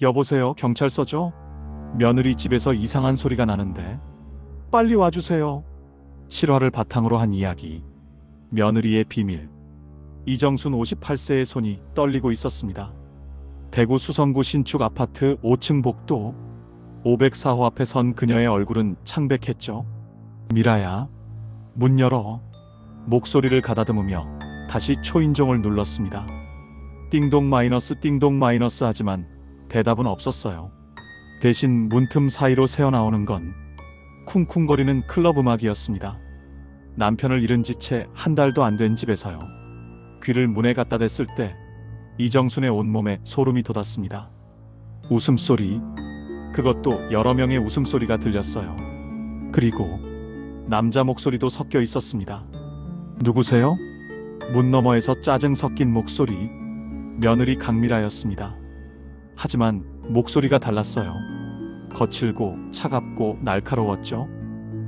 여보세요, 경찰서죠? 며느리 집에서 이상한 소리가 나는데 빨리 와주세요. 실화를 바탕으로 한 이야기. 며느리의 비밀. 이정순 58세의 손이 떨리고 있었습니다. 대구 수성구 신축 아파트 5층 복도 504호 앞에 선 그녀의 얼굴은 창백했죠. 미라야, 문 열어. 목소리를 가다듬으며 다시 초인종을 눌렀습니다. 띵동 마이너스 띵동 마이너스 하지만 대답은 없었어요. 대신 문틈 사이로 새어나오는 건 쿵쿵거리는 클럽 음악이었습니다. 남편을 잃은 지 채 한 달도 안 된 집에서요. 귀를 문에 갖다 댔을 때 이정순의 온몸에 소름이 돋았습니다. 웃음소리, 그것도 여러 명의 웃음소리가 들렸어요. 그리고 남자 목소리도 섞여 있었습니다. 누구세요? 문 너머에서 짜증 섞인 목소리. 며느리 강미라였습니다. 하지만 목소리가 달랐어요. 거칠고 차갑고 날카로웠죠.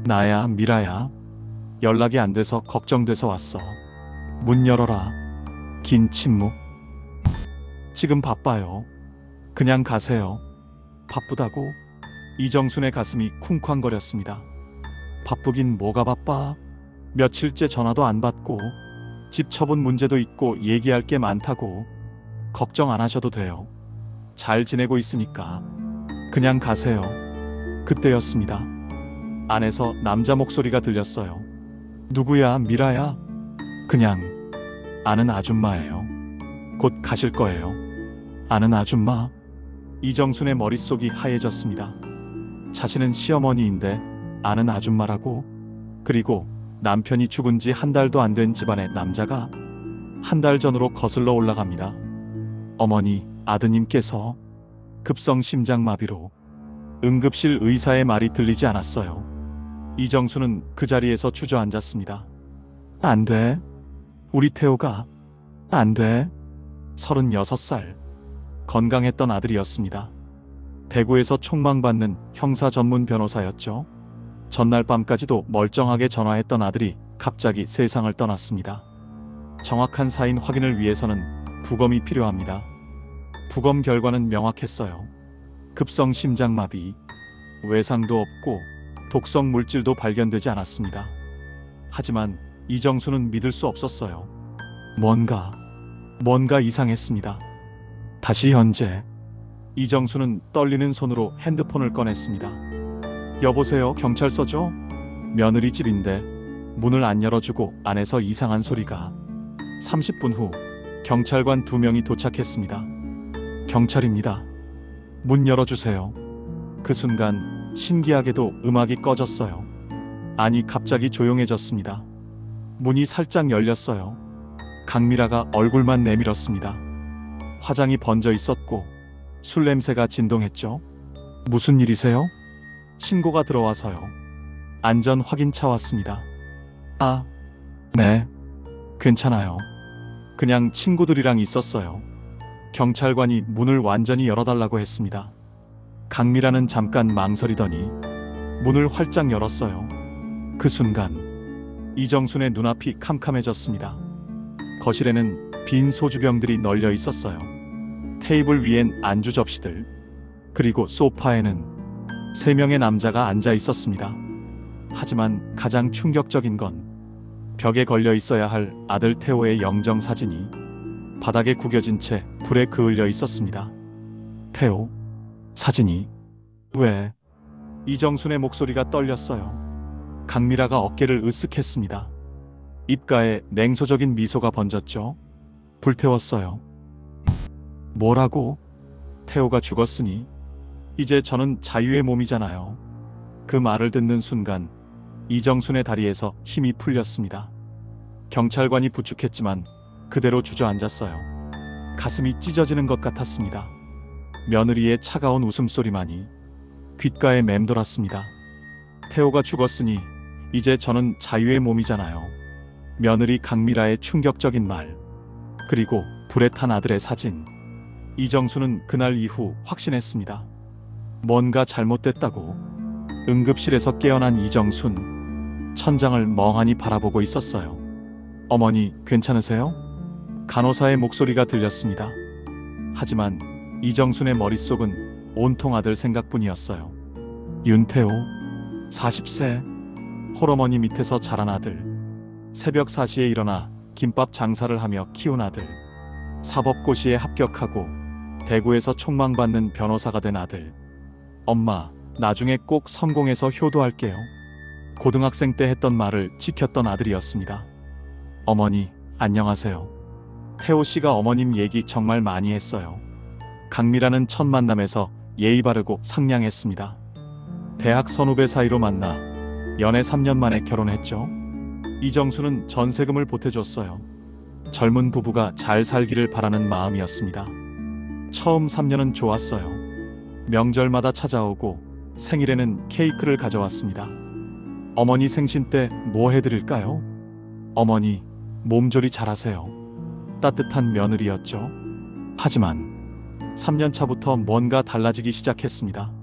나야, 미라야. 연락이 안 돼서 걱정돼서 왔어. 문 열어라. 긴 침묵. 지금 바빠요. 그냥 가세요. 바쁘다고? 이정순의 가슴이 쿵쾅거렸습니다. 바쁘긴 뭐가 바빠? 며칠째 전화도 안 받고 집 처분 문제도 있고 얘기할 게 많다고. 걱정 안 하셔도 돼요. 잘 지내고 있으니까 그냥 가세요. 그때였습니다. 안에서 남자 목소리가 들렸어요. 누구야, 미라야? 그냥 아는 아줌마예요. 곧 가실 거예요. 아는 아줌마? 이정순의 머릿속이 하얘졌습니다. 자신은 시어머니인데 아는 아줌마라고? 그리고 남편이 죽은 지 한 달도 안 된 집안의 남자가 한 달 전으로 거슬러 올라갑니다. 어머니, 아드님께서 급성 심장마비로. 응급실 의사의 말이 들리지 않았어요. 이정수는 그 자리에서 주저앉았습니다. 안 돼. 우리 태호가. 안 돼. 36살. 건강했던 아들이었습니다. 대구에서 총망받는 형사 전문 변호사였죠. 전날 밤까지도 멀쩡하게 전화했던 아들이 갑자기 세상을 떠났습니다. 정확한 사인 확인을 위해서는 부검이 필요합니다. 부검 결과는 명확했어요. 급성 심장마비. 외상도 없고 독성 물질도 발견되지 않았습니다. 하지만 이정수는 믿을 수 없었어요. 뭔가 이상했습니다. 다시 현재. 이정수는 떨리는 손으로 핸드폰을 꺼냈습니다. 여보세요, 경찰서죠? 며느리 집인데 문을 안 열어주고 안에서 이상한 소리가. 30분 후 경찰관 2명이 도착했습니다. 경찰입니다. 문 열어주세요. 그 순간 신기하게도 음악이 꺼졌어요. 아니, 갑자기 조용해졌습니다. 문이 살짝 열렸어요. 강미라가 얼굴만 내밀었습니다. 화장이 번져 있었고 술 냄새가 진동했죠. 무슨 일이세요? 신고가 들어와서요. 안전 확인차 왔습니다. 아, 네. 괜찮아요. 그냥 친구들이랑 있었어요. 경찰관이 문을 완전히 열어달라고 했습니다. 강미라는 잠깐 망설이더니 문을 활짝 열었어요. 그 순간 이정순의 눈앞이 캄캄해졌습니다. 거실에는 빈 소주병들이 널려 있었어요. 테이블 위엔 안주 접시들, 그리고 소파에는 3명의 남자가 앉아 있었습니다. 하지만 가장 충격적인 건 벽에 걸려 있어야 할 아들 태호의 영정 사진이 바닥에 구겨진 채 불에 그을려 있었습니다. 태호, 사진이. 왜? 이정순의 목소리가 떨렸어요. 강미라가 어깨를 으쓱했습니다. 입가에 냉소적인 미소가 번졌죠. 불태웠어요. 뭐라고? 태호가 죽었으니 이제 저는 자유의 몸이잖아요. 그 말을 듣는 순간 이정순의 다리에서 힘이 풀렸습니다. 경찰관이 부축했지만 그대로 주저앉았어요. 가슴이 찢어지는 것 같았습니다. 며느리의 차가운 웃음소리만이 귓가에 맴돌았습니다. 태호가 죽었으니 이제 저는 자유의 몸이잖아요. 며느리 강미라의 충격적인 말, 그리고 불에 탄 아들의 사진. 이정수는 그날 이후 확신했습니다. 뭔가 잘못됐다고. 응급실에서 깨어난 이정순, 천장을 멍하니 바라보고 있었어요. 어머니, 괜찮으세요? 간호사의 목소리가 들렸습니다. 하지만 이정순의 머릿속은 온통 아들 생각뿐이었어요. 윤태호, 40세, 홀어머니 밑에서 자란 아들. 새벽 4시에 일어나 김밥 장사를 하며 키운 아들. 사법고시에 합격하고 대구에서 촉망받는 변호사가 된 아들. 엄마, 나중에 꼭 성공해서 효도할게요. 고등학생 때 했던 말을 지켰던 아들이었습니다. 어머니, 안녕하세요. 태호 씨가 어머님 얘기 정말 많이 했어요. 강미라는 첫 만남에서 예의 바르고 상냥했습니다. 대학 선후배 사이로 만나 연애 3년 만에 결혼했죠. 이정수는 전세금을 보태줬어요. 젊은 부부가 잘 살기를 바라는 마음이었습니다. 처음 3년은 좋았어요. 명절마다 찾아오고 생일에는 케이크를 가져왔습니다. 어머니 생신 때 뭐 해드릴까요? 어머니, 몸조리 잘하세요. 따뜻한 며느리였죠. 하지만 3년 차부터 뭔가 달라지기 시작했습니다.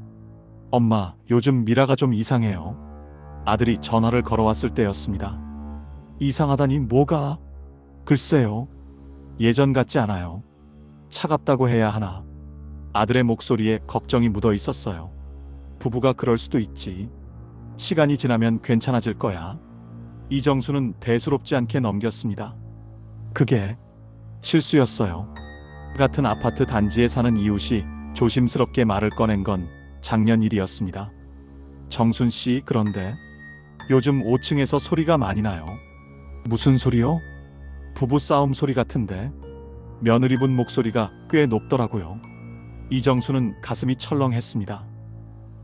엄마, 요즘 미라가 좀 이상해요. 아들이 전화를 걸어왔을 때였습니다. 이상하다니 뭐가? 글쎄요. 예전 같지 않아요. 차갑다고 해야 하나. 아들의 목소리에 걱정이 묻어 있었어요. 부부가 그럴 수도 있지. 시간이 지나면 괜찮아질 거야. 이정수는 대수롭지 않게 넘겼습니다. 그게 실수였어요. 같은 아파트 단지에 사는 이웃이 조심스럽게 말을 꺼낸 건 작년 일이었습니다. 정순 씨, 그런데 요즘 5층에서 소리가 많이 나요. 무슨 소리요? 부부 싸움 소리 같은데. 며느리분 목소리가 꽤 높더라고요. 이정수는 가슴이 철렁했습니다.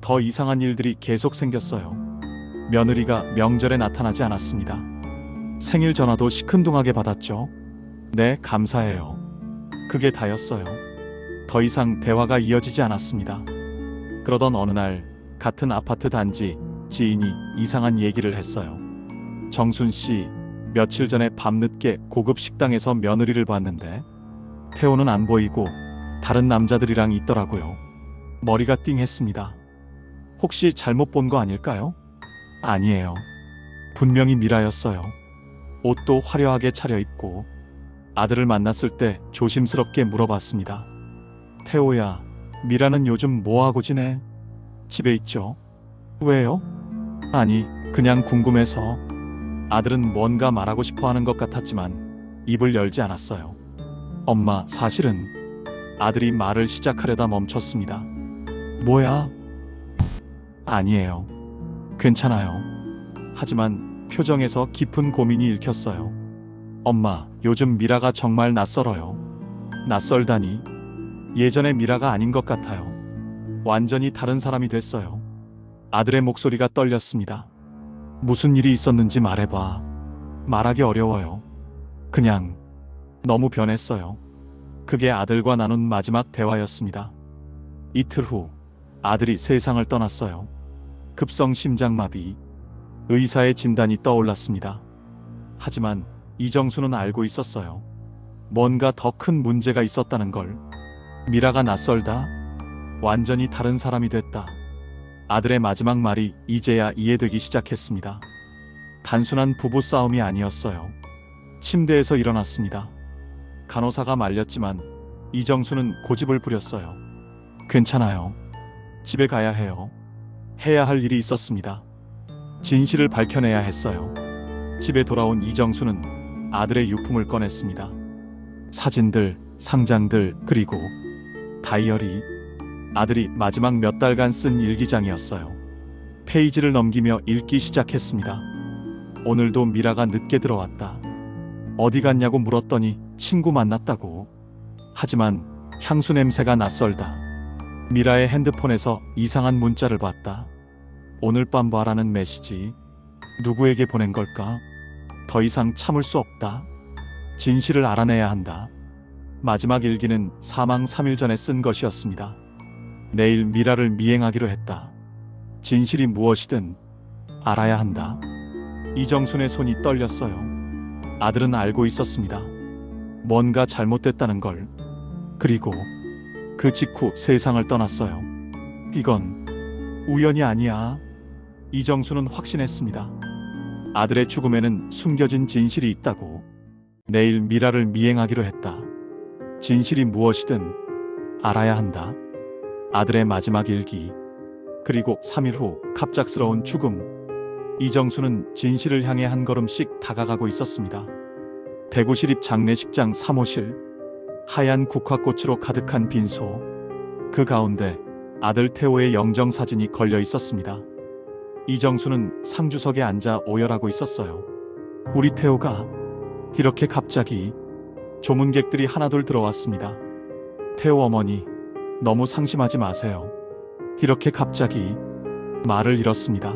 더 이상한 일들이 계속 생겼어요. 며느리가 명절에 나타나지 않았습니다. 생일 전화도 시큰둥하게 받았죠. 네, 감사해요. 그게 다였어요. 더 이상 대화가 이어지지 않았습니다. 그러던 어느 날 같은 아파트 단지 지인이 이상한 얘기를 했어요. 정순 씨, 며칠 전에 밤늦게 고급 식당에서 며느리를 봤는데 태호는 안 보이고 다른 남자들이랑 있더라고요. 머리가 띵했습니다. 혹시 잘못 본 거 아닐까요? 아니에요. 분명히 미라였어요. 옷도 화려하게 차려입고. 아들을 만났을 때 조심스럽게 물어봤습니다. 태호야, 미라는 요즘 뭐하고 지내? 집에 있죠. 왜요? 아니, 그냥 궁금해서. 아들은 뭔가 말하고 싶어 하는 것 같았지만 입을 열지 않았어요. 엄마, 사실은. 아들이 말을 시작하려다 멈췄습니다. 뭐야? 아니에요. 괜찮아요. 하지만 표정에서 깊은 고민이 읽혔어요. 엄마, 요즘 미라가 정말 낯설어요. 낯설다니. 예전의 미라가 아닌 것 같아요. 완전히 다른 사람이 됐어요. 아들의 목소리가 떨렸습니다. 무슨 일이 있었는지 말해봐. 말하기 어려워요. 그냥 너무 변했어요. 그게 아들과 나눈 마지막 대화였습니다. 이틀 후 아들이 세상을 떠났어요. 급성 심장마비. 의사의 진단이 떠올랐습니다. 하지만 이정수는 알고 있었어요. 뭔가 더 큰 문제가 있었다는 걸. 미라가 낯설다. 완전히 다른 사람이 됐다. 아들의 마지막 말이 이제야 이해되기 시작했습니다. 단순한 부부 싸움이 아니었어요. 침대에서 일어났습니다. 간호사가 말렸지만 이정수는 고집을 부렸어요. 괜찮아요. 집에 가야 해요. 해야 할 일이 있었습니다. 진실을 밝혀내야 했어요. 집에 돌아온 이정수는 아들의 유품을 꺼냈습니다. 사진들, 상장들, 그리고 다이어리. 아들이 마지막 몇 달간 쓴 일기장이었어요. 페이지를 넘기며 읽기 시작했습니다. 오늘도 미라가 늦게 들어왔다. 어디 갔냐고 물었더니 친구 만났다고. 하지만 향수 냄새가 낯설다. 미라의 핸드폰에서 이상한 문자를 봤다. 오늘 밤 봐라는 메시지. 누구에게 보낸 걸까? 더 이상 참을 수 없다. 진실을 알아내야 한다. 마지막 일기는 사망 3일 전에 쓴 것이었습니다. 내일 미라를 미행하기로 했다. 진실이 무엇이든 알아야 한다. 이정순의 손이 떨렸어요. 아들은 알고 있었습니다. 뭔가 잘못됐다는 걸. 그리고 그 직후 세상을 떠났어요. 이건 우연이 아니야. 이정수는 확신했습니다. 아들의 죽음에는 숨겨진 진실이 있다고. 내일 미라를 미행하기로 했다. 진실이 무엇이든 알아야 한다. 아들의 마지막 일기. 그리고 3일 후 갑작스러운 죽음. 이정수는 진실을 향해 한 걸음씩 다가가고 있었습니다. 대구시립 장례식장 사무실. 하얀 국화꽃으로 가득한 빈소. 그 가운데 아들 태호의 영정사진이 걸려 있었습니다. 이정수는 상주석에 앉아 오열하고 있었어요. 우리 태호가 이렇게 갑자기. 조문객들이 하나둘 들어왔습니다. 태호 어머니, 너무 상심하지 마세요. 이렇게 갑자기. 말을 잃었습니다.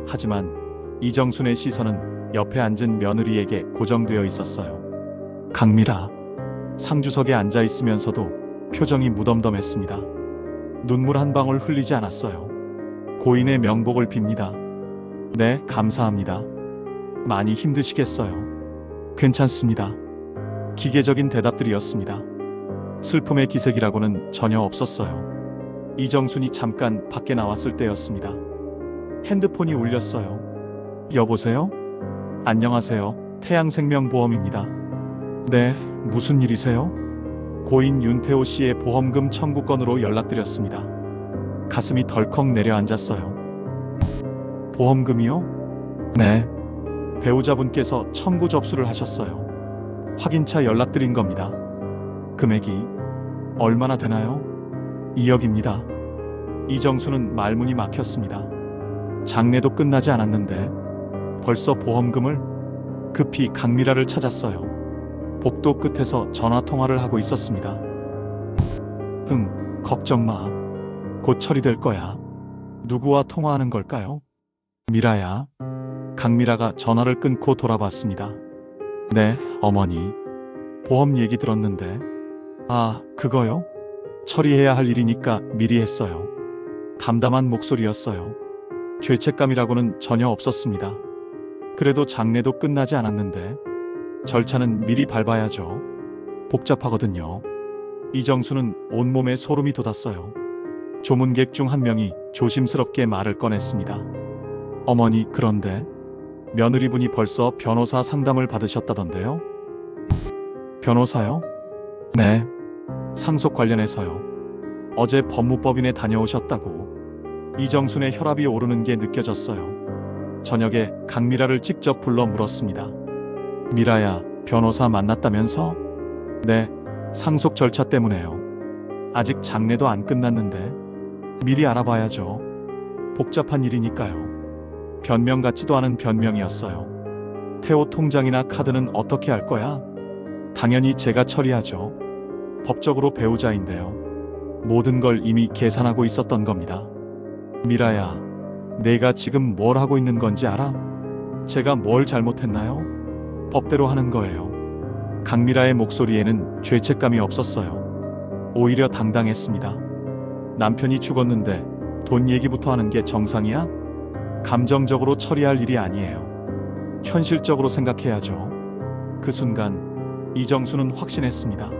하지만 이정순의 시선은 옆에 앉은 며느리에게 고정되어 있었어요. 강미라. 상주석에 앉아 있으면서도 표정이 무덤덤했습니다. 눈물 한 방울 흘리지 않았어요. 고인의 명복을 빕니다. 네, 감사합니다. 많이 힘드시겠어요. 괜찮습니다. 기계적인 대답들이었습니다. 슬픔의 기색이라고는 전혀 없었어요. 이정순이 잠깐 밖에 나왔을 때였습니다. 핸드폰이 울렸어요. 여보세요? 안녕하세요. 태양생명보험입니다. 네, 무슨 일이세요? 고인 윤태호 씨의 보험금 청구 건으로 연락드렸습니다. 가슴이 덜컥 내려앉았어요. 보험금이요? 네. 배우자분께서 청구 접수를 하셨어요. 확인차 연락드린 겁니다. 금액이 얼마나 되나요? 2억입니다. 이정수는 말문이 막혔습니다. 장례도 끝나지 않았는데 벌써 보험금을? 급히 강미라를 찾았어요. 복도 끝에서 전화통화를 하고 있었습니다. 걱정 마. 곧 처리될 거야. 누구와 통화하는 걸까요? 미라야. 강미라가 전화를 끊고 돌아봤습니다. 네, 어머니. 보험 얘기 들었는데. 아, 그거요? 처리해야 할 일이니까 미리 했어요. 담담한 목소리였어요. 죄책감이라고는 전혀 없었습니다. 그래도 장례도 끝나지 않았는데 절차는 미리 밟아야죠. 복잡하거든요. 이정수는 온몸에 소름이 돋았어요. 조문객 중 한 명이 조심스럽게 말을 꺼냈습니다. 어머니, 그런데 며느리분이 벌써 변호사 상담을 받으셨다던데요? 변호사요? 네. 상속 관련해서요. 어제 법무법인에 다녀오셨다고. 이정순의 혈압이 오르는 게 느껴졌어요. 저녁에 강미라를 직접 불러 물었습니다. 미라야, 변호사 만났다면서? 네, 상속 절차 때문에요. 아직 장례도 안 끝났는데 미리 알아봐야죠. 복잡한 일이니까요. 변명 같지도 않은 변명이었어요. 태호 통장이나 카드는 어떻게 할 거야? 당연히 제가 처리하죠. 법적으로 배우자인데요. 모든 걸 이미 계산하고 있었던 겁니다. 미라야, 내가 지금 뭘 하고 있는 건지 알아? 제가 뭘 잘못했나요? 법대로 하는 거예요. 강미라의 목소리에는 죄책감이 없었어요. 오히려 당당했습니다. 남편이 죽었는데 돈 얘기부터 하는 게 정상이야? 감정적으로 처리할 일이 아니에요. 현실적으로 생각해야죠. 그 순간 이정수는 확신했습니다.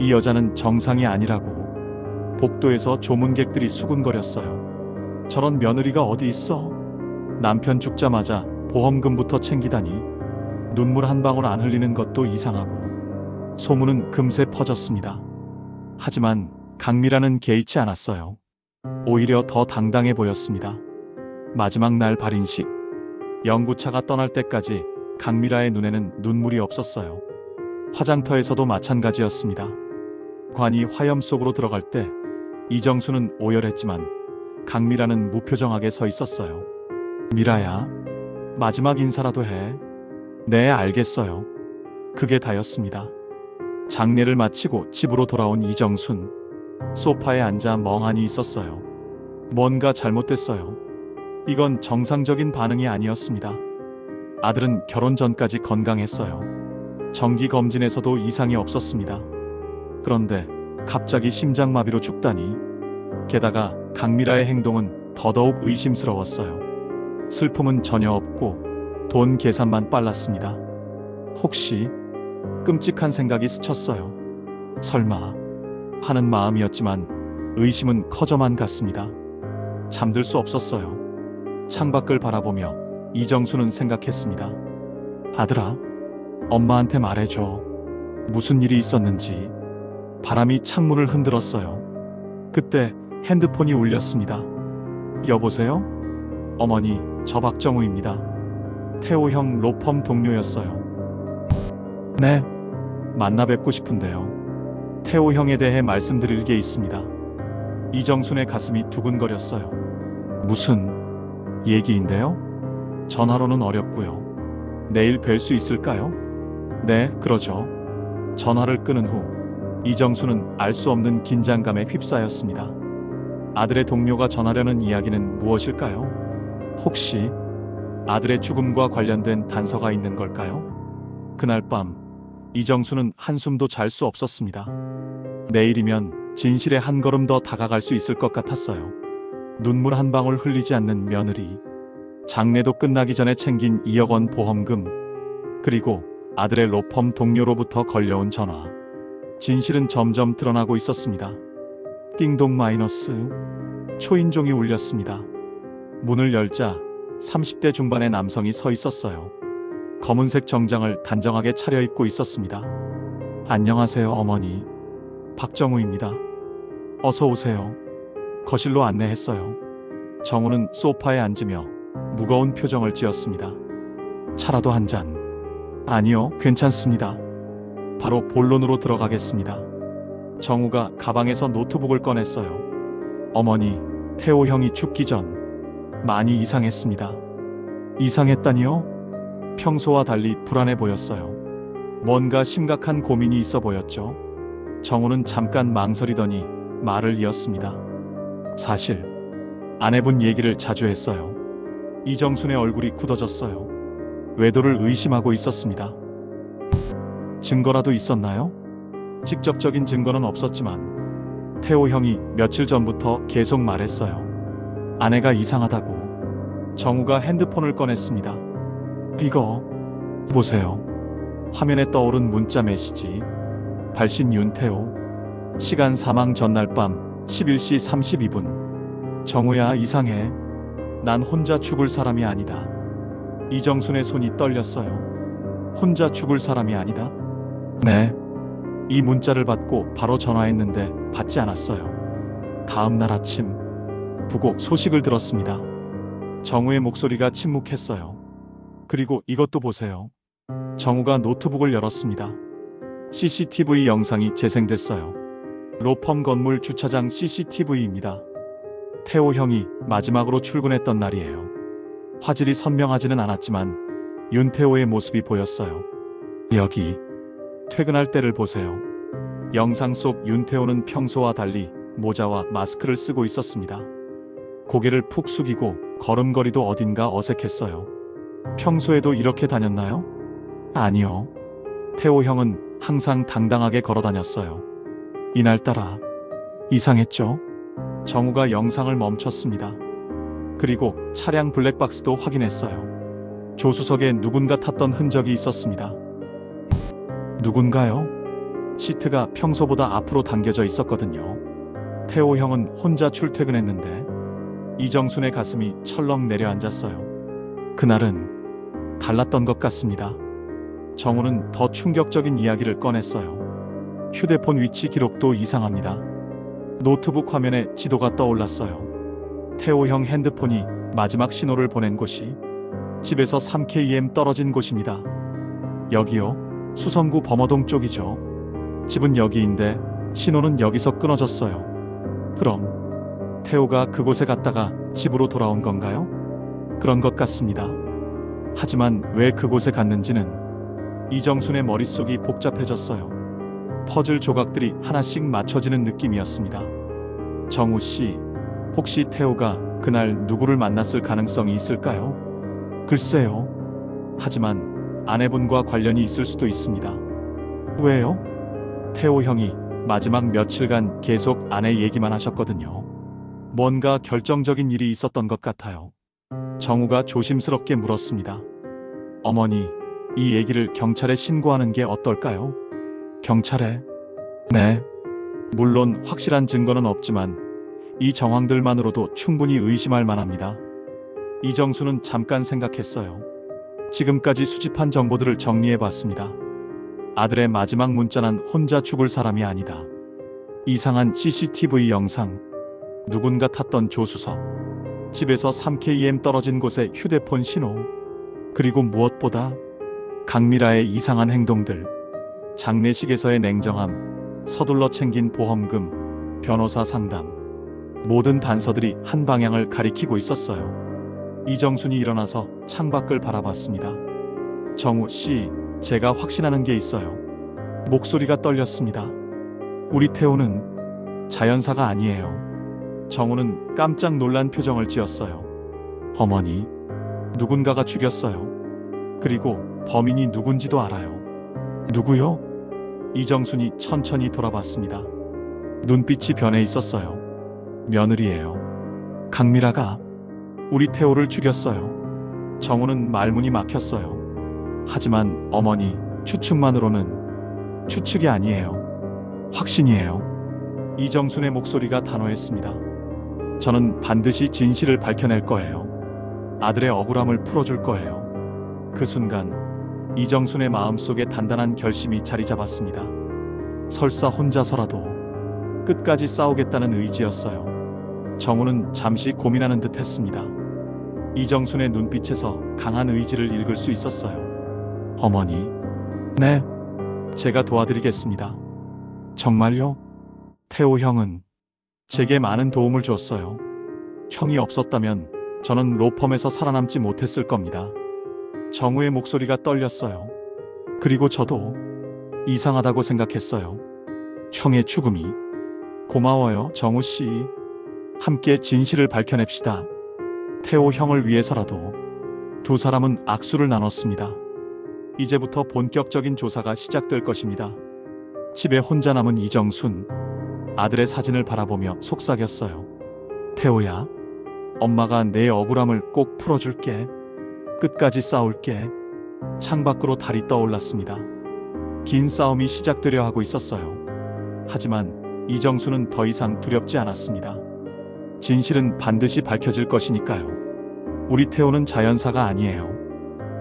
이 여자는 정상이 아니라고. 복도에서 조문객들이 수군거렸어요. 저런 며느리가 어디 있어? 남편 죽자마자 보험금부터 챙기다니. 눈물 한 방울 안 흘리는 것도 이상하고. 소문은 금세 퍼졌습니다. 하지만 강미라는 개의치 않았어요. 오히려 더 당당해 보였습니다. 마지막 날 발인식. 영구차가 떠날 때까지 강미라의 눈에는 눈물이 없었어요. 화장터에서도 마찬가지였습니다. 관이 화염 속으로 들어갈 때 이정수는 오열했지만 강미라는 무표정하게 서 있었어요. 미라야, 마지막 인사라도 해. 네, 알겠어요. 그게 다였습니다. 장례를 마치고 집으로 돌아온 이정순. 소파에 앉아 멍하니 있었어요. 뭔가 잘못됐어요. 이건 정상적인 반응이 아니었습니다. 아들은 결혼 전까지 건강했어요. 정기검진에서도 이상이 없었습니다. 그런데 갑자기 심장마비로 죽다니. 게다가 강미라의 행동은 더더욱 의심스러웠어요. 슬픔은 전혀 없고 돈 계산만 빨랐습니다. 혹시 끔찍한 생각이 스쳤어요. 설마 하는 마음이었지만 의심은 커져만 갔습니다. 잠들 수 없었어요. 창밖을 바라보며 이정수는 생각했습니다. 아들아, 엄마한테 말해줘. 무슨 일이 있었는지. 바람이 창문을 흔들었어요. 그때 핸드폰이 울렸습니다. 여보세요? 어머니, 저 박정우입니다. 태호 형 로펌 동료였어요. 네, 만나 뵙고 싶은데요. 태호 형에 대해 말씀드릴 게 있습니다. 이정순의 가슴이 두근거렸어요. 무슨 얘기인데요? 전화로는 어렵고요. 내일 뵐 수 있을까요? 네, 그러죠. 전화를 끊은 후 이정수는 알 수 없는 긴장감에 휩싸였습니다. 아들의 동료가 전하려는 이야기는 무엇일까요? 혹시 아들의 죽음과 관련된 단서가 있는 걸까요? 그날 밤 이정수는 한숨도 잘 수 없었습니다. 내일이면 진실에 한 걸음 더 다가갈 수 있을 것 같았어요. 눈물 한 방울 흘리지 않는 며느리, 장례도 끝나기 전에 챙긴 2억 원 보험금, 그리고 아들의 로펌 동료로부터 걸려온 전화. 진실은 점점 드러나고 있었습니다. 띵동 마이너스. 초인종이 울렸습니다. 문을 열자 30대 중반의 남성이 서 있었어요. 검은색 정장을 단정하게 차려입고 있었습니다. 안녕하세요, 어머니. 박정우입니다. 어서 오세요. 거실로 안내했어요. 정우는 소파에 앉으며 무거운 표정을 지었습니다. 차라도 한 잔. 아니요, 괜찮습니다. 바로 본론으로 들어가겠습니다. 정우가 가방에서 노트북을 꺼냈어요. 어머니, 태호 형이 죽기 전 많이 이상했습니다. 이상했다니요? 평소와 달리 불안해 보였어요. 뭔가 심각한 고민이 있어 보였죠. 정우는 잠깐 망설이더니 말을 이었습니다. 사실 아내분 얘기를 자주 했어요. 이정순의 얼굴이 굳어졌어요. 외도를 의심하고 있었습니다. 증거라도 있었나요? 직접적인 증거는 없었지만 태호 형이 며칠 전부터 계속 말했어요. 아내가 이상하다고. 정우가 핸드폰을 꺼냈습니다. 이거 보세요. 화면에 떠오른 문자 메시지. 발신 윤태호. 시간 사망 전날 밤 11시 32분. 정우야, 이상해. 난 혼자 죽을 사람이 아니다. 이정순의 손이 떨렸어요. 혼자 죽을 사람이 아니다? 네. 이 문자를 받고 바로 전화했는데 받지 않았어요. 다음 날 아침 부고 소식을 들었습니다. 정우의 목소리가 침묵했어요. 그리고 이것도 보세요. 정우가 노트북을 열었습니다. CCTV 영상이 재생됐어요. 로펌 건물 주차장 CCTV입니다. 태호 형이 마지막으로 출근했던 날이에요. 화질이 선명하지는 않았지만 윤태호의 모습이 보였어요. 여기 퇴근할 때를 보세요. 영상 속 윤태호는 평소와 달리 모자와 마스크를 쓰고 있었습니다. 고개를 푹 숙이고 걸음걸이도 어딘가 어색했어요. 평소에도 이렇게 다녔나요? 아니요. 태호 형은 항상 당당하게 걸어 다녔어요. 이날따라 이상했죠? 정우가 영상을 멈췄습니다. 그리고 차량 블랙박스도 확인했어요. 조수석에 누군가 탔던 흔적이 있었습니다. 누군가요? 시트가 평소보다 앞으로 당겨져 있었거든요. 태호 형은 혼자 출퇴근했는데 이정순의 가슴이 철렁 내려앉았어요. 그날은 달랐던 것 같습니다. 정우는 더 충격적인 이야기를 꺼냈어요. 휴대폰 위치 기록도 이상합니다. 노트북 화면에 지도가 떠올랐어요. 태호 형 핸드폰이 마지막 신호를 보낸 곳이 집에서 3km 떨어진 곳입니다. 여기요. 수성구 범어동 쪽이죠. 집은 여기인데 신호는 여기서 끊어졌어요. 그럼 태호가 그곳에 갔다가 집으로 돌아온 건가요? 그런 것 같습니다. 하지만 왜 그곳에 갔는지는 이정순의 머릿속이 복잡해졌어요. 퍼즐 조각들이 하나씩 맞춰지는 느낌이었습니다. 정우 씨, 혹시 태호가 그날 누구를 만났을 가능성이 있을까요? 글쎄요. 하지만 아내분과 관련이 있을 수도 있습니다. 왜요? 태호 형이 마지막 며칠간 계속 아내 얘기만 하셨거든요. 뭔가 결정적인 일이 있었던 것 같아요. 정우가 조심스럽게 물었습니다. 어머니, 이 얘기를 경찰에 신고하는 게 어떨까요? 경찰에? 네. 물론 확실한 증거는 없지만 이 정황들만으로도 충분히 의심할 만합니다. 이정수는 잠깐 생각했어요. 지금까지 수집한 정보들을 정리해봤습니다. 아들의 마지막 문자는 혼자 죽을 사람이 아니다. 이상한 CCTV 영상, 누군가 탔던 조수석, 집에서 3km 떨어진 곳의 휴대폰 신호, 그리고 무엇보다 강미라의 이상한 행동들, 장례식에서의 냉정함, 서둘러 챙긴 보험금, 변호사 상담, 모든 단서들이 한 방향을 가리키고 있었어요. 이정순이 일어나서 창밖을 바라봤습니다. 정우 씨, 제가 확신하는 게 있어요. 목소리가 떨렸습니다. 우리 태호는 자연사가 아니에요. 정우는 깜짝 놀란 표정을 지었어요. 어머니, 누군가가 죽였어요. 그리고 범인이 누군지도 알아요. 누구요? 이정순이 천천히 돌아봤습니다. 눈빛이 변해 있었어요. 며느리예요. 강미라가 우리 태호를 죽였어요. 정우는 말문이 막혔어요. 하지만 어머니, 추측만으로는 추측이 아니에요. 확신이에요. 이정순의 목소리가 단호했습니다. 저는 반드시 진실을 밝혀낼 거예요. 아들의 억울함을 풀어줄 거예요. 그 순간 이정순의 마음속에 단단한 결심이 자리 잡았습니다. 설사 혼자서라도 끝까지 싸우겠다는 의지였어요. 정우는 잠시 고민하는 듯 했습니다. 이정순의 눈빛에서 강한 의지를 읽을 수 있었어요. 어머니, 네, 제가 도와드리겠습니다. 정말요? 태호 형은 제게 많은 도움을 줬어요. 형이 없었다면 저는 로펌에서 살아남지 못했을 겁니다. 정우의 목소리가 떨렸어요. 그리고 저도 이상하다고 생각했어요. 형의 죽음이. 고마워요, 정우 씨. 함께 진실을 밝혀냅시다. 태호 형을 위해서라도. 두 사람은 악수를 나눴습니다. 이제부터 본격적인 조사가 시작될 것입니다. 집에 혼자 남은 이정순. 아들의 사진을 바라보며 속삭였어요. 태호야, 엄마가 내 억울함을 꼭 풀어줄게. 끝까지 싸울게. 창밖으로 달이 떠올랐습니다. 긴 싸움이 시작되려 하고 있었어요. 하지만 이정수는 더 이상 두렵지 않았습니다. 진실은 반드시 밝혀질 것이니까요. 우리 태호는 자연사가 아니에요.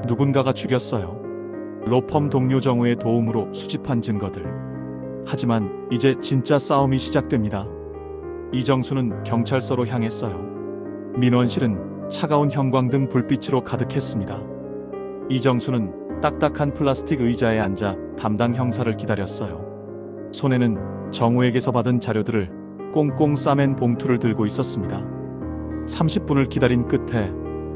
누군가가 죽였어요. 로펌 동료 정우의 도움으로 수집한 증거들. 하지만 이제 진짜 싸움이 시작됩니다. 이정수는 경찰서로 향했어요. 민원실은 차가운 형광등 불빛으로 가득했습니다. 이정수는 딱딱한 플라스틱 의자에 앉아 담당 형사를 기다렸어요. 손에는 정우에게서 받은 자료들을 꽁꽁 싸맨 봉투를 들고 있었습니다. 30분을 기다린 끝에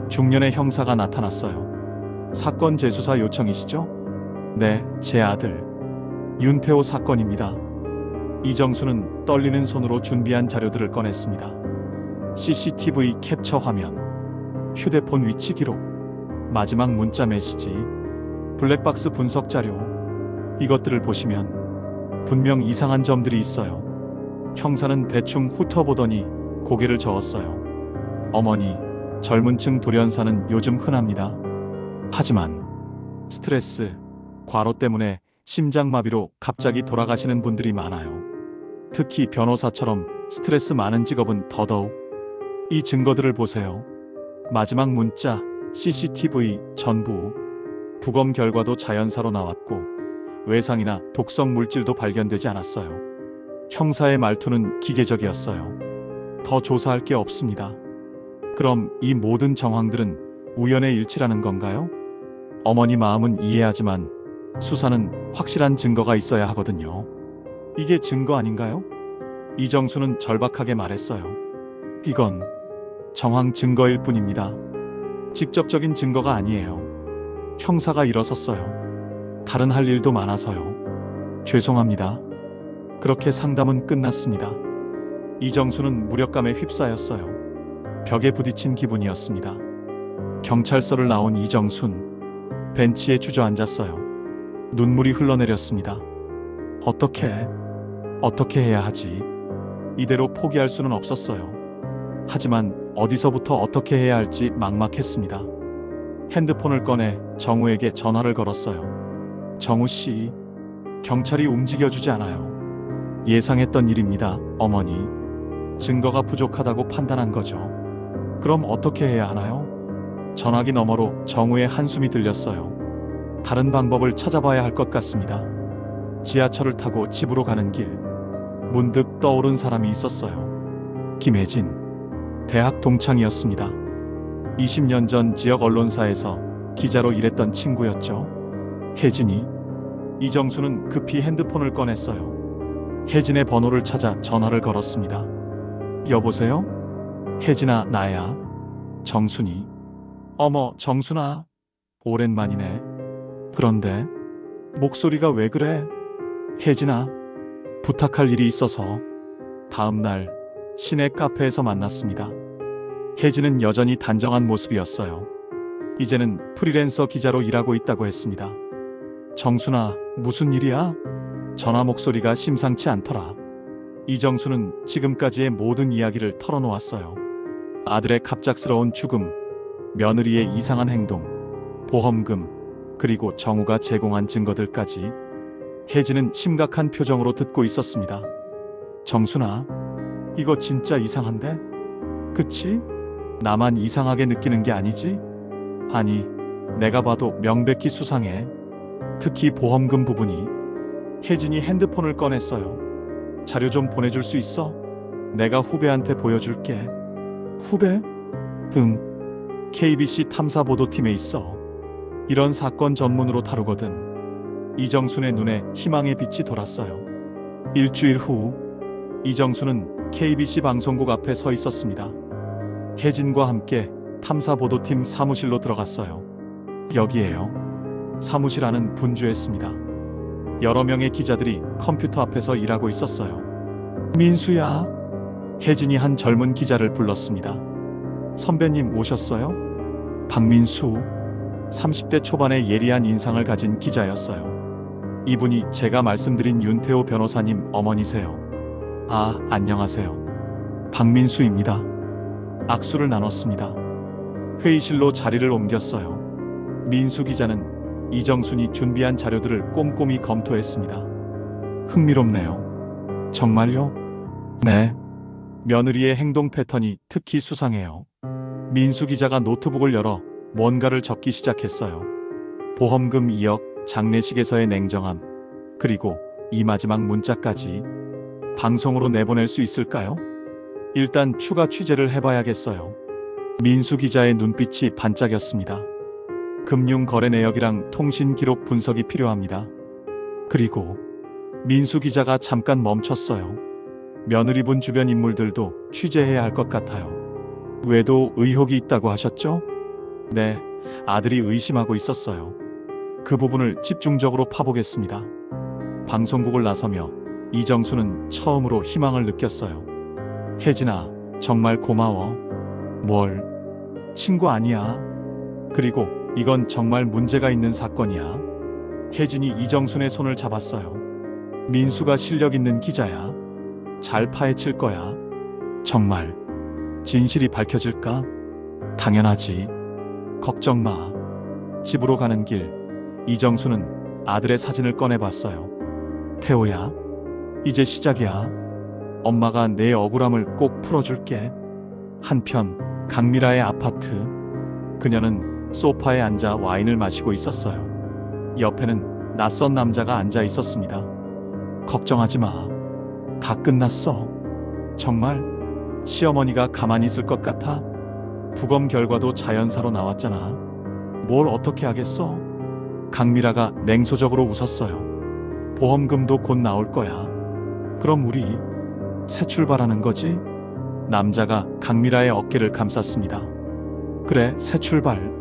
중년의 형사가 나타났어요. 사건 재수사 요청이시죠? 네, 제 아들 윤태호 사건입니다. 이정수는 떨리는 손으로 준비한 자료들을 꺼냈습니다. CCTV 캡처 화면, 휴대폰 위치 기록, 마지막 문자 메시지, 블랙박스 분석 자료. 이것들을 보시면 분명 이상한 점들이 있어요. 형사는 대충 훑어보더니 고개를 저었어요. 어머니, 젊은 층 돌연사는 요즘 흔합니다. 하지만 스트레스, 과로 때문에 심장마비로 갑자기 돌아가시는 분들이 많아요. 특히 변호사처럼 스트레스 많은 직업은 더더욱. 이 증거들을 보세요. 마지막 문자, CCTV 전부. 부검 결과도 자연사로 나왔고 외상이나 독성 물질도 발견되지 않았어요. 형사의 말투는 기계적이었어요. 더 조사할 게 없습니다. 그럼 이 모든 정황들은 우연의 일치라는 건가요? 어머니 마음은 이해하지만 수사는 확실한 증거가 있어야 하거든요. 이게 증거 아닌가요? 이정수는 절박하게 말했어요. 이건 정황 증거일 뿐입니다. 직접적인 증거가 아니에요. 형사가 일어섰어요. 다른 할 일도 많아서요. 죄송합니다. 그렇게 상담은 끝났습니다. 이정수는 무력감에 휩싸였어요. 벽에 부딪힌 기분이었습니다. 경찰서를 나온 이정순, 벤치에 주저앉았어요. 눈물이 흘러내렸습니다. 어떻게 해야 하지? 이대로 포기할 수는 없었어요. 하지만 어디서부터 어떻게 해야 할지 막막했습니다. 핸드폰을 꺼내 정우에게 전화를 걸었어요. 정우 씨, 경찰이 움직여주지 않아요. 예상했던 일입니다, 어머니. 증거가 부족하다고 판단한 거죠. 그럼 어떻게 해야 하나요? 전화기 너머로 정우의 한숨이 들렸어요. 다른 방법을 찾아봐야 할 것 같습니다. 지하철을 타고 집으로 가는 길. 문득 떠오른 사람이 있었어요. 김혜진. 대학 동창이었습니다. 20년 전 지역 언론사에서 기자로 일했던 친구였죠. 혜진이. 이정수는 급히 핸드폰을 꺼냈어요. 혜진의 번호를 찾아 전화를 걸었습니다. 여보세요? 혜진아, 나야. 정순이. 어머, 정순아. 오랜만이네. 그런데 목소리가 왜 그래? 혜진아, 부탁할 일이 있어서. 다음 날 시내 카페에서 만났습니다. 혜진은 여전히 단정한 모습이었어요. 이제는 프리랜서 기자로 일하고 있다고 했습니다. 정순아, 무슨 일이야? 전화 목소리가 심상치 않더라. 이정수는 지금까지의 모든 이야기를 털어놓았어요. 아들의 갑작스러운 죽음, 며느리의 이상한 행동, 보험금, 그리고 정우가 제공한 증거들까지. 혜진은 심각한 표정으로 듣고 있었습니다. 정순아, 이거 진짜 이상한데? 그치? 나만 이상하게 느끼는 게 아니지? 아니, 내가 봐도 명백히 수상해. 특히 보험금 부분이. 혜진이 핸드폰을 꺼냈어요. 자료 좀 보내줄 수 있어? 내가 후배한테 보여줄게. 후배? 응. KBC 탐사보도팀에 있어. 이런 사건 전문으로 다루거든. 이정순의 눈에 희망의 빛이 돌았어요. 일주일 후, 이정수는 KBC 방송국 앞에 서 있었습니다. 혜진과 함께 탐사보도팀 사무실로 들어갔어요. 여기에요. 사무실 안은 분주했습니다. 여러 명의 기자들이 컴퓨터 앞에서 일하고 있었어요. 민수야. 혜진이 한 젊은 기자를 불렀습니다. 선배님 오셨어요? 박민수. 30대 초반의 예리한 인상을 가진 기자였어요. 이분이 제가 말씀드린 윤태호 변호사님 어머니세요. 아, 안녕하세요. 박민수입니다. 악수를 나눴습니다. 회의실로 자리를 옮겼어요. 민수 기자는 이정순이 준비한 자료들을 꼼꼼히 검토했습니다. 흥미롭네요. 정말요? 네. 며느리의 행동 패턴이 특히 수상해요. 민수 기자가 노트북을 열어 뭔가를 적기 시작했어요. 보험금 2억, 장례식에서의 냉정함, 그리고 이 마지막 문자까지. 방송으로 내보낼 수 있을까요? 일단 추가 취재를 해봐야겠어요. 민수 기자의 눈빛이 반짝였습니다. 금융 거래 내역이랑 통신 기록 분석이 필요합니다. 그리고 민수 기자가 잠깐 멈췄어요. 며느리분 주변 인물들도 취재해야 할 것 같아요. 외도 의혹이 있다고 하셨죠? 네, 아들이 의심하고 있었어요. 그 부분을 집중적으로 파보겠습니다. 방송국을 나서며 이정수는 처음으로 희망을 느꼈어요. 혜진아, 정말 고마워. 뭘? 친구 아니야. 그리고 이건 정말 문제가 있는 사건이야. 혜진이 이정순의 손을 잡았어요. 민수가 실력 있는 기자야. 잘 파헤칠 거야. 정말 진실이 밝혀질까? 당연하지. 걱정 마. 집으로 가는 길, 이정수는 아들의 사진을 꺼내봤어요. 태호야, 이제 시작이야. 엄마가 내 억울함을 꼭 풀어줄게. 한편 강미라의 아파트. 그녀는 소파에 앉아 와인을 마시고 있었어요. 옆에는 낯선 남자가 앉아 있었습니다. 걱정하지 마. 다 끝났어. 정말? 시어머니가 가만히 있을 것 같아? 부검 결과도 자연사로 나왔잖아. 뭘 어떻게 하겠어? 강미라가 냉소적으로 웃었어요. 보험금도 곧 나올 거야. 그럼 우리 새 출발하는 거지? 남자가 강미라의 어깨를 감쌌습니다. 그래, 새 출발.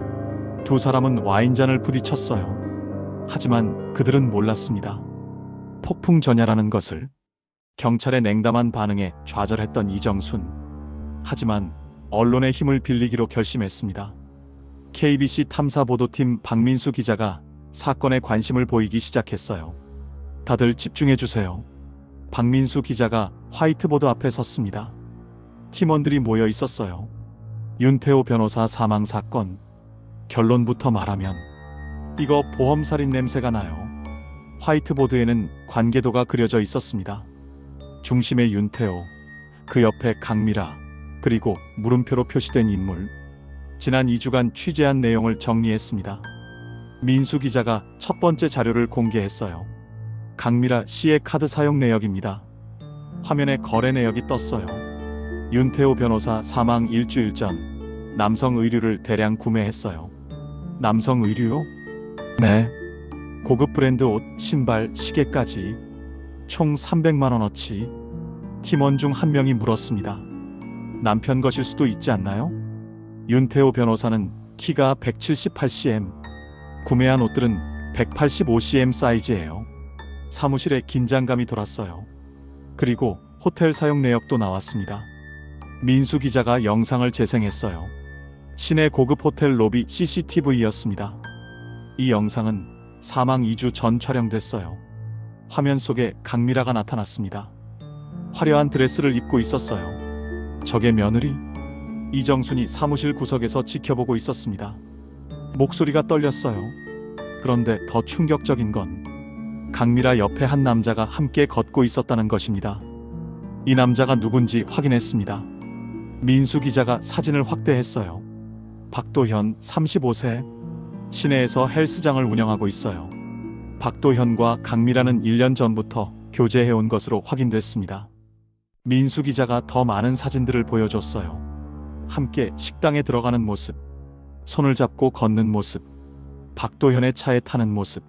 두 사람은 와인잔을 부딪혔어요. 하지만 그들은 몰랐습니다. 폭풍전야라는 것을. 경찰의 냉담한 반응에 좌절했던 이정순. 하지만 언론의 힘을 빌리기로 결심했습니다. KBC 탐사보도팀 박민수 기자가 사건에 관심을 보이기 시작했어요. 다들 집중해주세요. 박민수 기자가 화이트보드 앞에 섰습니다. 팀원들이 모여 있었어요. 윤태호 변호사 사망 사건. 결론부터 말하면 이거 보험살인 냄새가 나요. 화이트보드에는 관계도가 그려져 있었습니다. 중심에 윤태호, 그 옆에 강미라, 그리고 물음표로 표시된 인물. 지난 2주간 취재한 내용을 정리했습니다. 민수 기자가 첫 번째 자료를 공개했어요. 강미라 씨의 카드 사용 내역입니다. 화면에 거래 내역이 떴어요. 윤태호 변호사 사망 일주일 전 남성 의류를 대량 구매했어요. 남성 의류요? 네. 고급 브랜드 옷, 신발, 시계까지 총 300만 원어치. 팀원 중 한 명이 물었습니다. 남편 것일 수도 있지 않나요? 윤태호 변호사는 키가 178cm, 구매한 옷들은 185cm 사이즈예요. 사무실에 긴장감이 돌았어요. 그리고 호텔 사용 내역도 나왔습니다. 민수 기자가 영상을 재생했어요. 시내 고급 호텔 로비 CCTV였습니다. 이 영상은 사망 2주 전 촬영됐어요. 화면 속에 강미라가 나타났습니다. 화려한 드레스를 입고 있었어요. 적의 며느리 이정순이 사무실 구석에서 지켜보고 있었습니다. 목소리가 떨렸어요. 그런데 더 충격적인 건 강미라 옆에 한 남자가 함께 걷고 있었다는 것입니다. 이 남자가 누군지 확인했습니다. 민수 기자가 사진을 확대했어요. 박도현 35세, 시내에서 헬스장을 운영하고 있어요. 박도현과 강미라는 1년 전부터 교제해온 것으로 확인됐습니다. 민수 기자가 더 많은 사진들을 보여줬어요. 함께 식당에 들어가는 모습, 손을 잡고 걷는 모습, 박도현의 차에 타는 모습.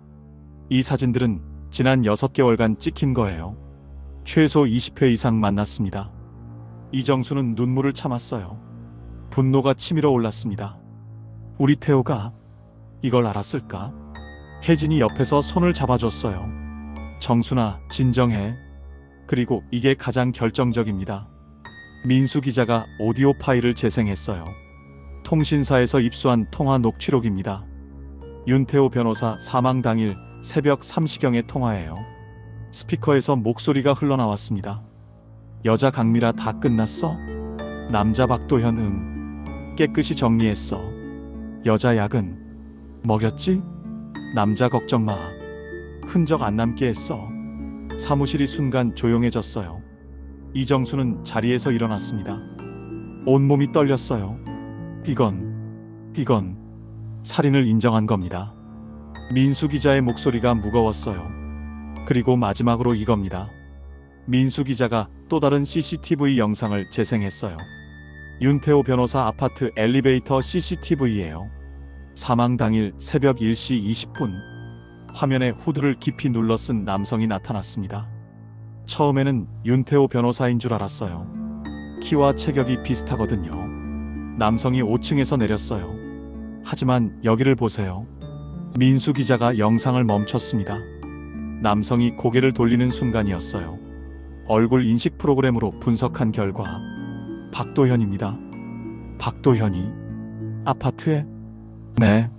이 사진들은 지난 6개월간 찍힌 거예요. 최소 20회 이상 만났습니다. 이정수는 눈물을 참았어요. 분노가 치밀어 올랐습니다. 우리 태호가 이걸 알았을까? 혜진이 옆에서 손을 잡아줬어요. 정순아, 진정해. 그리고 이게 가장 결정적입니다. 민수 기자가 오디오 파일을 재생했어요. 통신사에서 입수한 통화 녹취록입니다. 윤태호 변호사 사망 당일 새벽 3시경의 통화예요. 스피커에서 목소리가 흘러나왔습니다. 여자 강미라 다 끝났어? 남자 박도현 응. 깨끗이 정리했어. 여자 약은 먹였지? 남자 걱정 마. 흔적 안 남게 했어. 사무실이 순간 조용해졌어요. 이정수는 자리에서 일어났습니다. 온몸이 떨렸어요. 이건 살인을 인정한 겁니다. 민수 기자의 목소리가 무거웠어요. 그리고 마지막으로 이겁니다. 민수 기자가 또 다른 CCTV 영상을 재생했어요. 윤태호 변호사 아파트 엘리베이터 CCTV예요. 사망 당일 새벽 1시 20분 화면에 후드를 깊이 눌러 쓴 남성이 나타났습니다. 처음에는 윤태호 변호사인 줄 알았어요. 키와 체격이 비슷하거든요. 남성이 5층에서 내렸어요. 하지만 여기를 보세요. 민수 기자가 영상을 멈췄습니다. 남성이 고개를 돌리는 순간이었어요. 얼굴 인식 프로그램으로 분석한 결과 박도현입니다. 박도현이 아파트에? 네.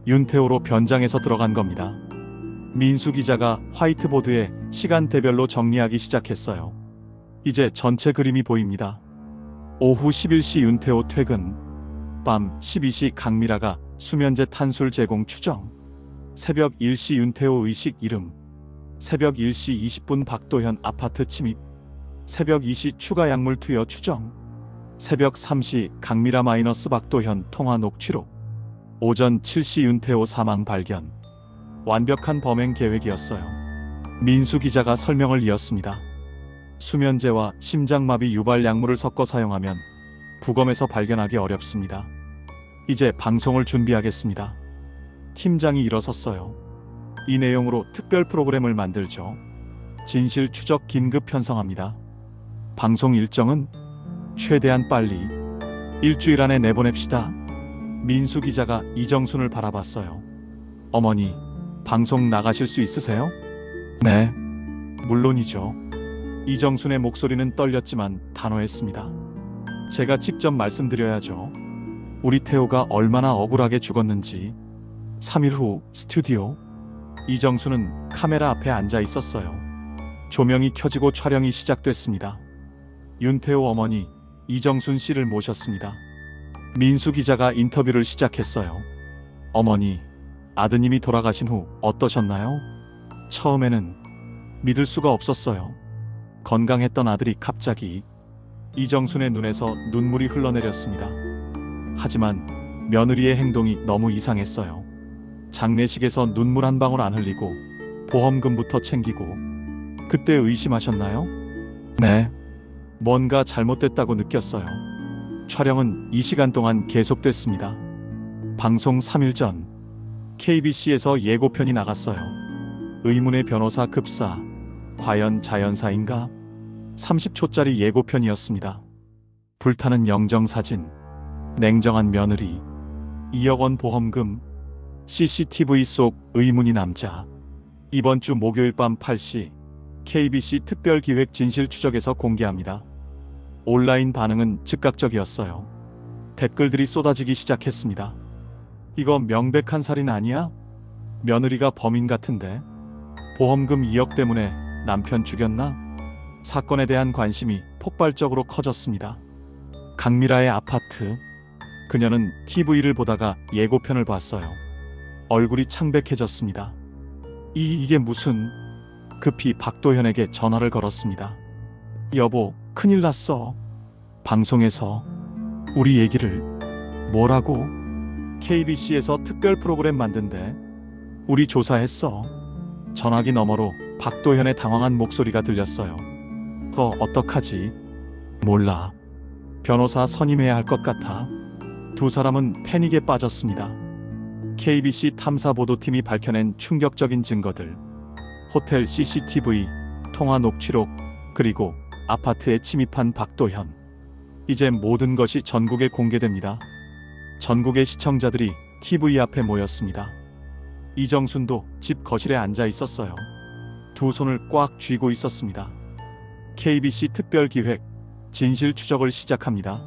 윤태호로 변장해서 들어간 겁니다. 민수 기자가 화이트보드에 시간대별로 정리하기 시작했어요. 이제 전체 그림이 보입니다. 오후 11시 윤태호 퇴근, 밤 12시 강미라가 수면제 탄술 제공 추정, 새벽 1시 윤태호 의식 이름, 새벽 1시 20분 박도현 아파트 침입, 새벽 2시 추가 약물 투여 추정, 새벽 3시 강미라 마이너스 박도현 통화 녹취록, 오전 7시 윤태호 사망 발견. 완벽한 범행 계획이었어요. 민수 기자가 설명을 이었습니다. 수면제와 심장마비 유발 약물을 섞어 사용하면 부검에서 발견하기 어렵습니다. 이제 방송을 준비하겠습니다. 팀장이 일어섰어요. 이 내용으로 특별 프로그램을 만들죠. 진실 추적 긴급 편성합니다. 방송 일정은 최대한 빨리 일주일 안에 내보냅시다. 민수 기자가 이정순을 바라봤어요. 어머니, 방송 나가실 수 있으세요? 네, 물론이죠. 이정순의 목소리는 떨렸지만 단호했습니다. 제가 직접 말씀드려야죠. 우리 태호가 얼마나 억울하게 죽었는지. 3일 후 스튜디오. 이정순은 카메라 앞에 앉아 있었어요. 조명이 켜지고 촬영이 시작됐습니다. 윤태호 어머니 이정순 씨를 모셨습니다. 민수 기자가 인터뷰를 시작했어요. 어머니, 아드님이 돌아가신 후 어떠셨나요? 처음에는 믿을 수가 없었어요. 건강했던 아들이 갑자기. 이정순의 눈에서 눈물이 흘러내렸습니다. 하지만 며느리의 행동이 너무 이상했어요. 장례식에서 눈물 한 방울 안 흘리고 보험금부터 챙기고. 그때 의심하셨나요? 네. 뭔가 잘못됐다고 느꼈어요. 촬영은 이 시간 동안 계속됐습니다. 방송 3일 전 KBC에서 예고편이 나갔어요. 의문의 변호사 급사. 과연 자연사인가? 30초짜리 예고편이었습니다. 불타는 영정사진, 냉정한 며느리, 2억 원 보험금, CCTV 속 의문의 남자. 이번 주 목요일 밤 8시 KBC 특별기획 진실추적에서 공개합니다. 온라인 반응은 즉각적이었어요. 댓글들이 쏟아지기 시작했습니다. 이거 명백한 살인 아니야? 며느리가 범인 같은데? 보험금 2억 때문에 남편 죽였나? 사건에 대한 관심이 폭발적으로 커졌습니다. 강미라의 아파트. 그녀는 TV를 보다가 예고편을 봤어요. 얼굴이 창백해졌습니다. 이게 무슨... 급히 박도현에게 전화를 걸었습니다. 여보, 큰일 났어. 방송에서 우리 얘기를... 뭐라고? KBC에서 특별 프로그램 만든대. 우리 조사했어. 전화기 너머로 박도현의 당황한 목소리가 들렸어요. 어떡하지? 몰라. 변호사 선임해야 할 것 같아. 두 사람은 패닉에 빠졌습니다. KBC 탐사보도팀이 밝혀낸 충격적인 증거들. 호텔 CCTV, 통화 녹취록, 그리고 아파트에 침입한 박도현. 이제 모든 것이 전국에 공개됩니다. 전국의 시청자들이 TV 앞에 모였습니다. 이정순도 집 거실에 앉아 있었어요. 두 손을 꽉 쥐고 있었습니다. KBC 특별기획 진실추적을 시작합니다.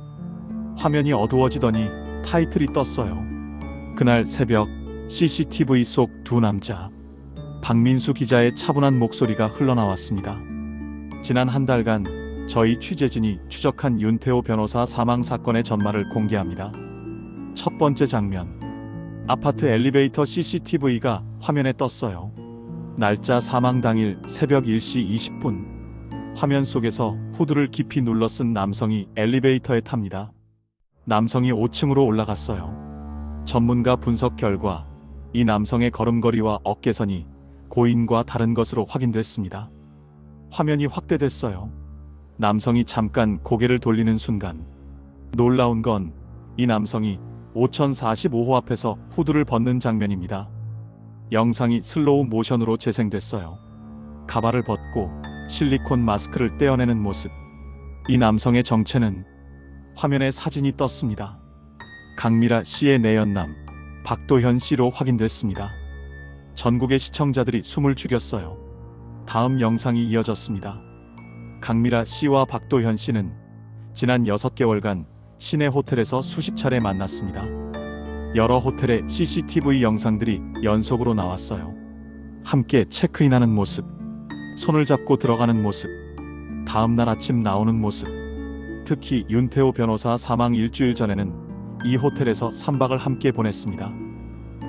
화면이 어두워지더니 타이틀이 떴어요. 그날 새벽 CCTV 속 두 남자. 박민수 기자의 차분한 목소리가 흘러나왔습니다. 지난 한 달간 저희 취재진이 추적한 윤태호 변호사 사망 사건의 전말을 공개합니다. 첫 번째 장면. 아파트 엘리베이터 CCTV가 화면에 떴어요. 날짜 사망 당일 새벽 1시 20분. 화면 속에서 후드를 깊이 눌러 쓴 남성이 엘리베이터에 탑니다. 남성이 5층으로 올라갔어요. 전문가 분석 결과 이 남성의 걸음걸이와 어깨선이 고인과 다른 것으로 확인됐습니다. 화면이 확대됐어요. 남성이 잠깐 고개를 돌리는 순간. 놀라운 건 이 남성이 5045호 앞에서 후드를 벗는 장면입니다. 영상이 슬로우 모션으로 재생됐어요. 가발을 벗고 실리콘 마스크를 떼어내는 모습. 이 남성의 정체는... 화면에 사진이 떴습니다. 강미라 씨의 내연남 박도현 씨로 확인됐습니다. 전국의 시청자들이 숨을 죽였어요. 다음 영상이 이어졌습니다. 강미라 씨와 박도현 씨는 지난 6개월간 시내 호텔에서 수십 차례 만났습니다. 여러 호텔의 CCTV 영상들이 연속으로 나왔어요. 함께 체크인하는 모습, 손을 잡고 들어가는 모습, 다음날 아침 나오는 모습. 특히 윤태호 변호사 사망 일주일 전에는 이 호텔에서 3박을 함께 보냈습니다.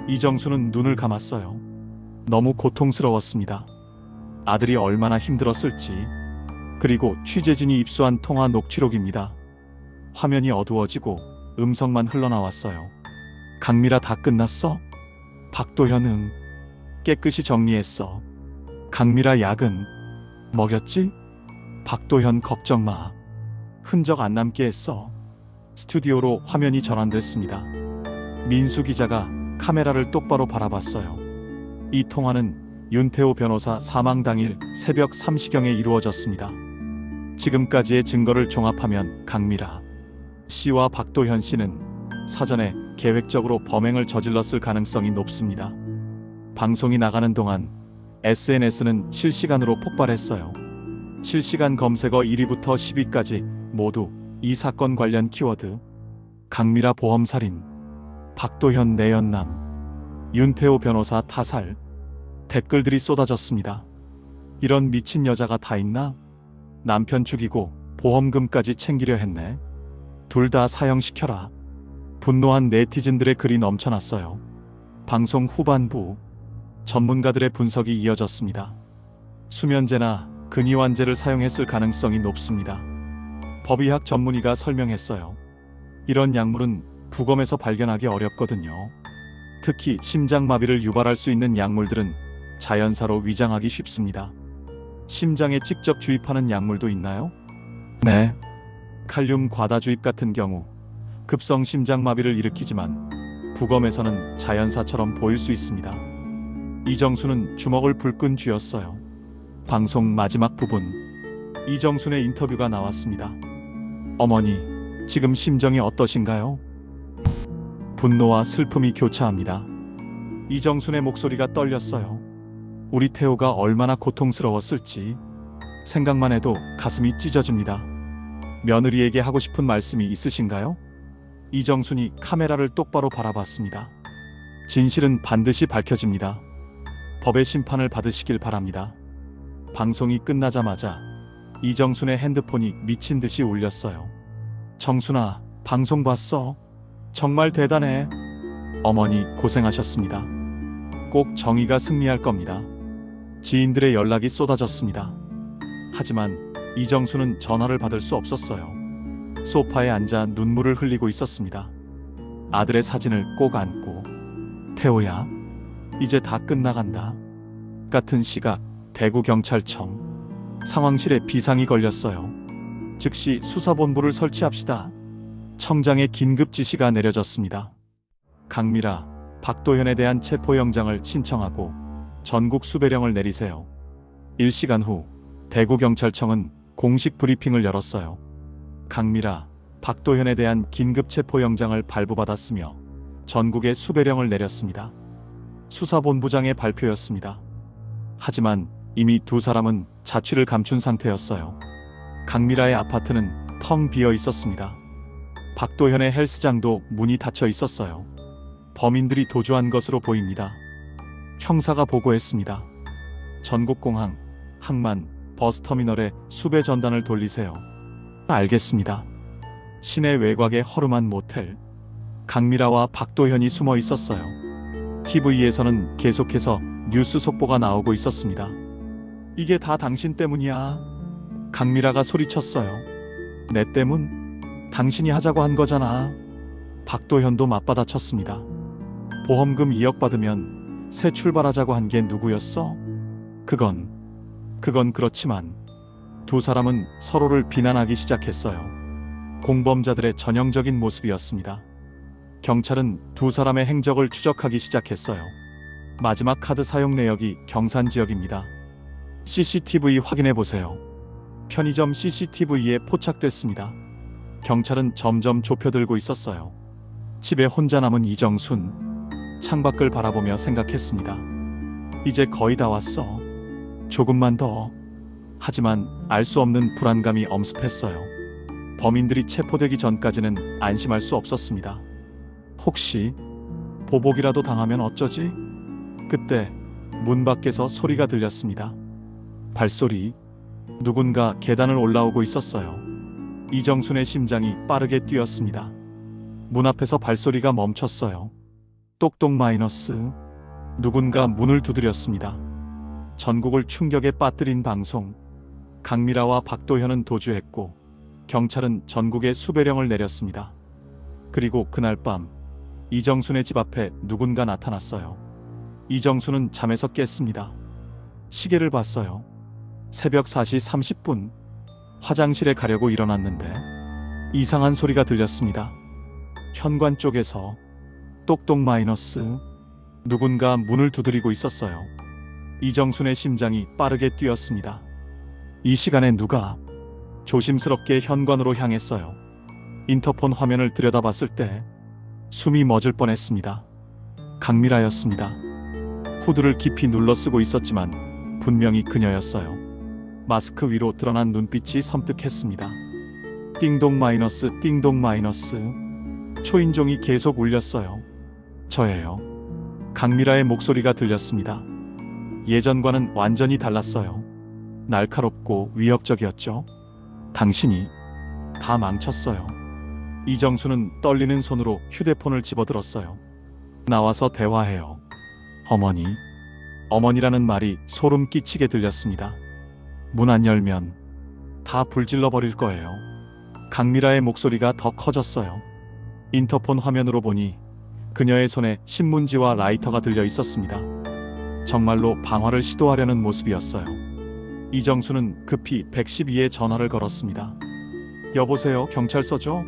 이정수는 눈을 감았어요. 너무 고통스러웠습니다. 아들이 얼마나 힘들었을지. 그리고 취재진이 입수한 통화 녹취록입니다. 화면이 어두워지고 음성만 흘러나왔어요. 강미라 다 끝났어? 박도현 응. 깨끗이 정리했어. 강미라 약은 먹였지? 박도현 걱정 마. 흔적 안 남게 했어. 스튜디오로 화면이 전환됐습니다. 민수 기자가 카메라를 똑바로 바라봤어요. 이 통화는 윤태호 변호사 사망 당일 새벽 3시경에 이루어졌습니다. 지금까지의 증거를 종합하면 강미라 씨와 박도현 씨는 사전에 계획적으로 범행을 저질렀을 가능성이 높습니다. 방송이 나가는 동안 SNS는 실시간으로 폭발했어요. 실시간 검색어 1위부터 10위까지 모두 이 사건 관련 키워드. 강미라 보험살인, 박도현 내연남, 윤태호 변호사 타살. 댓글들이 쏟아졌습니다. 이런 미친 여자가 다 있나? 남편 죽이고 보험금까지 챙기려 했네. 둘 다 사형시켜라. 분노한 네티즌들의 글이 넘쳐났어요. 방송 후반부 전문가들의 분석이 이어졌습니다. 수면제나 근이완제를 사용했을 가능성이 높습니다. 법의학 전문의가 설명했어요. 이런 약물은 부검에서 발견하기 어렵거든요. 특히 심장마비를 유발할 수 있는 약물들은 자연사로 위장하기 쉽습니다. 심장에 직접 주입하는 약물도 있나요? 네. 칼륨 과다 주입 같은 경우 급성 심장마비를 일으키지만 부검에서는 자연사처럼 보일 수 있습니다. 이정순은 주먹을 불끈 쥐었어요. 방송 마지막 부분. 이정순의 인터뷰가 나왔습니다. 어머니, 지금 심정이 어떠신가요? 분노와 슬픔이 교차합니다. 이정순의 목소리가 떨렸어요. 우리 태호가 얼마나 고통스러웠을지 생각만 해도 가슴이 찢어집니다. 며느리에게 하고 싶은 말씀이 있으신가요? 이정순이 카메라를 똑바로 바라봤습니다. 진실은 반드시 밝혀집니다. 법의 심판을 받으시길 바랍니다. 방송이 끝나자마자 이정순의 핸드폰이 미친 듯이 울렸어요. 정순아, 방송 봤어? 정말 대단해. 어머니 고생하셨습니다. 꼭 정의가 승리할 겁니다. 지인들의 연락이 쏟아졌습니다. 하지만 이정순은 전화를 받을 수 없었어요. 소파에 앉아 눈물을 흘리고 있었습니다. 아들의 사진을 꼭 안고 태호야, 이제 다 끝나간다. 같은 시각 대구경찰청 상황실에 비상이 걸렸어요. 즉시 수사본부를 설치합시다. 청장의 긴급 지시가 내려졌습니다. 강미라, 박도현에 대한 체포영장을 신청하고 전국 수배령을 내리세요. 1시간 후 대구경찰청은 공식 브리핑을 열었어요. 강미라, 박도현에 대한 긴급 체포영장을 발부받았으며 전국에 수배령을 내렸습니다. 수사본부장의 발표였습니다. 하지만 이미 두 사람은 자취를 감춘 상태였어요. 강미라의 아파트는 텅 비어 있었습니다. 박도현의 헬스장도 문이 닫혀 있었어요. 범인들이 도주한 것으로 보입니다. 형사가 보고했습니다. 전국공항, 항만, 버스터미널에 수배 전단을 돌리세요. 알겠습니다. 시내 외곽의 허름한 모텔. 강미라와 박도현이 숨어 있었어요. TV에서는 계속해서 뉴스 속보가 나오고 있었습니다. 이게 다 당신 때문이야. 강미라가 소리쳤어요. 내 때문? 당신이 하자고 한 거잖아. 박도현도 맞받아쳤습니다. 보험금 2억 받으면 새 출발하자고 한 게 누구였어? 그건 그렇지만 두 사람은 서로를 비난하기 시작했어요. 공범자들의 전형적인 모습이었습니다. 경찰은 두 사람의 행적을 추적하기 시작했어요. 마지막 카드 사용 내역이 경산 지역입니다. CCTV 확인해 보세요. 편의점 CCTV에 포착됐습니다. 경찰은 점점 좁혀들고 있었어요. 집에 혼자 남은 이정순, 창밖을 바라보며 생각했습니다. 이제 거의 다 왔어. 조금만 더. 하지만 알 수 없는 불안감이 엄습했어요. 범인들이 체포되기 전까지는 안심할 수 없었습니다. 혹시 보복이라도 당하면 어쩌지? 그때 문 밖에서 소리가 들렸습니다. 발소리. 누군가 계단을 올라오고 있었어요. 이정순의 심장이 빠르게 뛰었습니다. 문 앞에서 발소리가 멈췄어요. 똑똑 마이너스. 누군가 문을 두드렸습니다. 전국을 충격에 빠뜨린 방송. 강미라와 박도현은 도주했고 경찰은 전국에 수배령을 내렸습니다. 그리고 그날 밤 이정순의 집 앞에 누군가 나타났어요. 이정순은 잠에서 깼습니다. 시계를 봤어요. 새벽 4시 30분. 화장실에 가려고 일어났는데 이상한 소리가 들렸습니다. 현관 쪽에서 똑똑 마이너스. 누군가 문을 두드리고 있었어요. 이정순의 심장이 빠르게 뛰었습니다. 이 시간에 누가? 조심스럽게 현관으로 향했어요. 인터폰 화면을 들여다봤을 때 숨이 멎을 뻔했습니다. 강미라였습니다. 후드를 깊이 눌러쓰고 있었지만 분명히 그녀였어요. 마스크 위로 드러난 눈빛이 섬뜩했습니다. 띵동 마이너스, 띵동 마이너스. 초인종이 계속 울렸어요. 저예요. 강미라의 목소리가 들렸습니다. 예전과는 완전히 달랐어요. 날카롭고 위협적이었죠. 당신이 다 망쳤어요. 이정수는 떨리는 손으로 휴대폰을 집어들었어요. 나와서 대화해요. 어머니. 어머니라는 말이 소름 끼치게 들렸습니다. 문 안 열면 다 불질러 버릴 거예요. 강미라의 목소리가 더 커졌어요. 인터폰 화면으로 보니 그녀의 손에 신문지와 라이터가 들려 있었습니다. 정말로 방화를 시도하려는 모습이었어요. 이정수는 급히 112에 전화를 걸었습니다. 여보세요, 경찰서죠?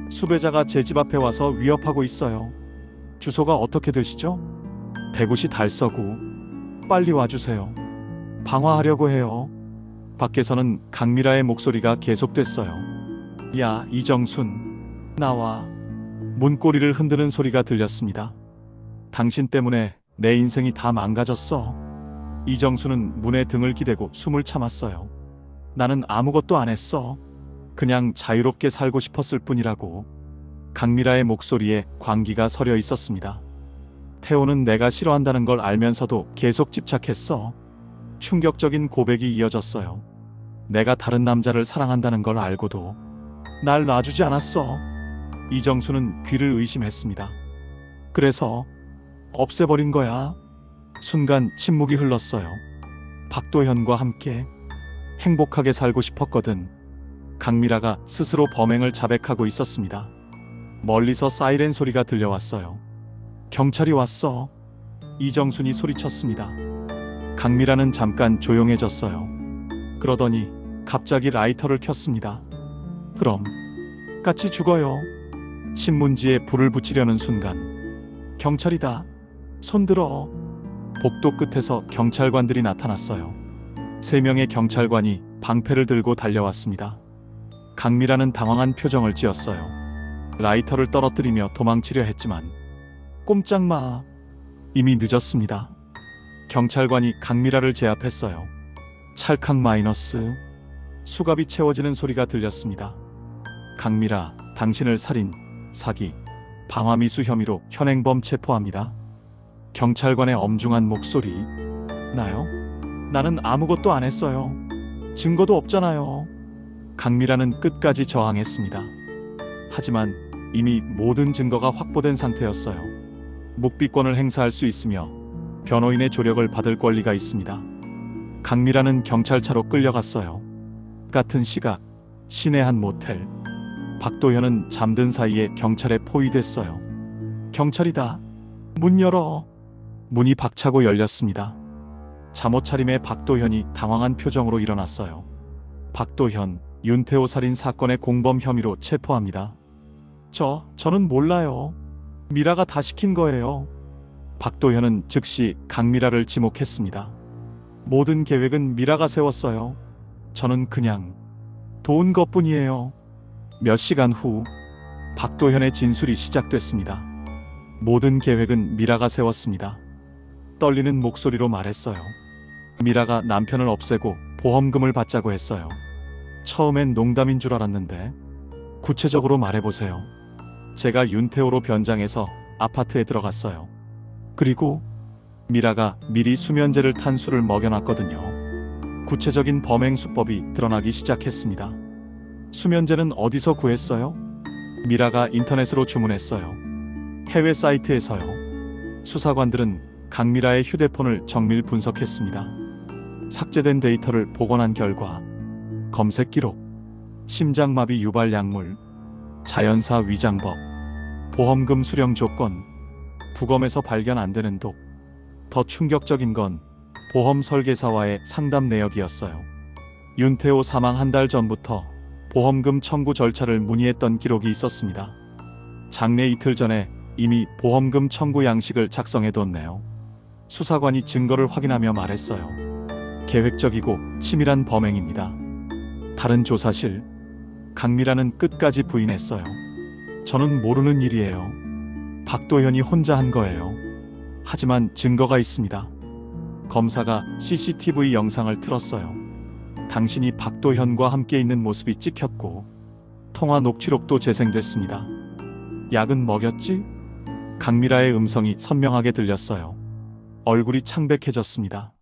수배자가 제 집 앞에 와서 위협하고 있어요. 주소가 어떻게 되시죠? 대구시 달서구. 빨리 와주세요. 방화하려고 해요. 밖에서는 강미라의 목소리가 계속됐어요. 야, 이정순. 나와. 문고리를 흔드는 소리가 들렸습니다. 당신 때문에 내 인생이 다 망가졌어. 이정수는 문에 등을 기대고 숨을 참았어요. 나는 아무것도 안 했어. 그냥 자유롭게 살고 싶었을 뿐이라고. 강미라의 목소리에 광기가 서려 있었습니다. 태호는 내가 싫어한다는 걸 알면서도 계속 집착했어. 충격적인 고백이 이어졌어요. 내가 다른 남자를 사랑한다는 걸 알고도 날 놔주지 않았어. 이정수는 귀를 의심했습니다. 그래서 없애버린 거야. 순간 침묵이 흘렀어요. 박도현과 함께 행복하게 살고 싶었거든. 강미라가 스스로 범행을 자백하고 있었습니다. 멀리서 사이렌 소리가 들려왔어요. 경찰이 왔어. 이정순이 소리쳤습니다. 강미라는 잠깐 조용해졌어요. 그러더니 갑자기 라이터를 켰습니다. 그럼 같이 죽어요. 신문지에 불을 붙이려는 순간 경찰이다. 손들어. 복도 끝에서 경찰관들이 나타났어요. 3명의 경찰관이 방패를 들고 달려왔습니다. 강미라는 당황한 표정을 지었어요. 라이터를 떨어뜨리며 도망치려 했지만 꼼짝 마. 이미 늦었습니다. 경찰관이 강미라를 제압했어요. 찰칵 마이너스. 수갑이 채워지는 소리가 들렸습니다. 강미라, 당신을 살인, 사기, 방화미수 혐의로 현행범 체포합니다. 경찰관의 엄중한 목소리. 나요? 나는 아무것도 안 했어요. 증거도 없잖아요. 강미라는 끝까지 저항했습니다. 하지만 이미 모든 증거가 확보된 상태였어요. 묵비권을 행사할 수 있으며 변호인의 조력을 받을 권리가 있습니다. 강미라는 경찰차로 끌려갔어요. 같은 시각, 시내 한 모텔. 박도현은 잠든 사이에 경찰에 포위됐어요. 경찰이다. 문 열어. 문이 박차고 열렸습니다. 잠옷 차림의 박도현이 당황한 표정으로 일어났어요. 박도현, 윤태호 살인 사건의 공범 혐의로 체포합니다. 저는 몰라요. 미라가 다 시킨 거예요. 박도현은 즉시 강미라를 지목했습니다. 모든 계획은 미라가 세웠어요. 저는 그냥 도운 것뿐이에요. 몇 시간 후 박도현의 진술이 시작됐습니다. 모든 계획은 미라가 세웠습니다. 떨리는 목소리로 말했어요. 미라가 남편을 없애고 보험금을 받자고 했어요. 처음엔 농담인 줄 알았는데 구체적으로 말해보세요. 제가 윤태호로 변장해서 아파트에 들어갔어요. 그리고 미라가 미리 수면제를 탄 술을 먹여놨거든요. 구체적인 범행 수법이 드러나기 시작했습니다. 수면제는 어디서 구했어요? 미라가 인터넷으로 주문했어요. 해외 사이트에서요. 수사관들은 강미라의 휴대폰을 정밀 분석했습니다. 삭제된 데이터를 복원한 결과 검색 기록, 심장마비 유발 약물, 자연사 위장법, 보험금 수령 조건, 부검에서 발견 안 되는 독. 더 충격적인 건 보험 설계사와의 상담 내역이었어요. 윤태호 사망 한 달 전부터 보험금 청구 절차를 문의했던 기록이 있었습니다. 장례 이틀 전에 이미 보험금 청구 양식을 작성해뒀네요. 수사관이 증거를 확인하며 말했어요. 계획적이고 치밀한 범행입니다. 다른 조사실, 강미라는 끝까지 부인했어요. 저는 모르는 일이에요. 박도현이 혼자 한 거예요. 하지만 증거가 있습니다. 검사가 CCTV 영상을 틀었어요. 당신이 박도현과 함께 있는 모습이 찍혔고 통화 녹취록도 재생됐습니다. 약은 먹였지? 강미라의 음성이 선명하게 들렸어요. 얼굴이 창백해졌습니다.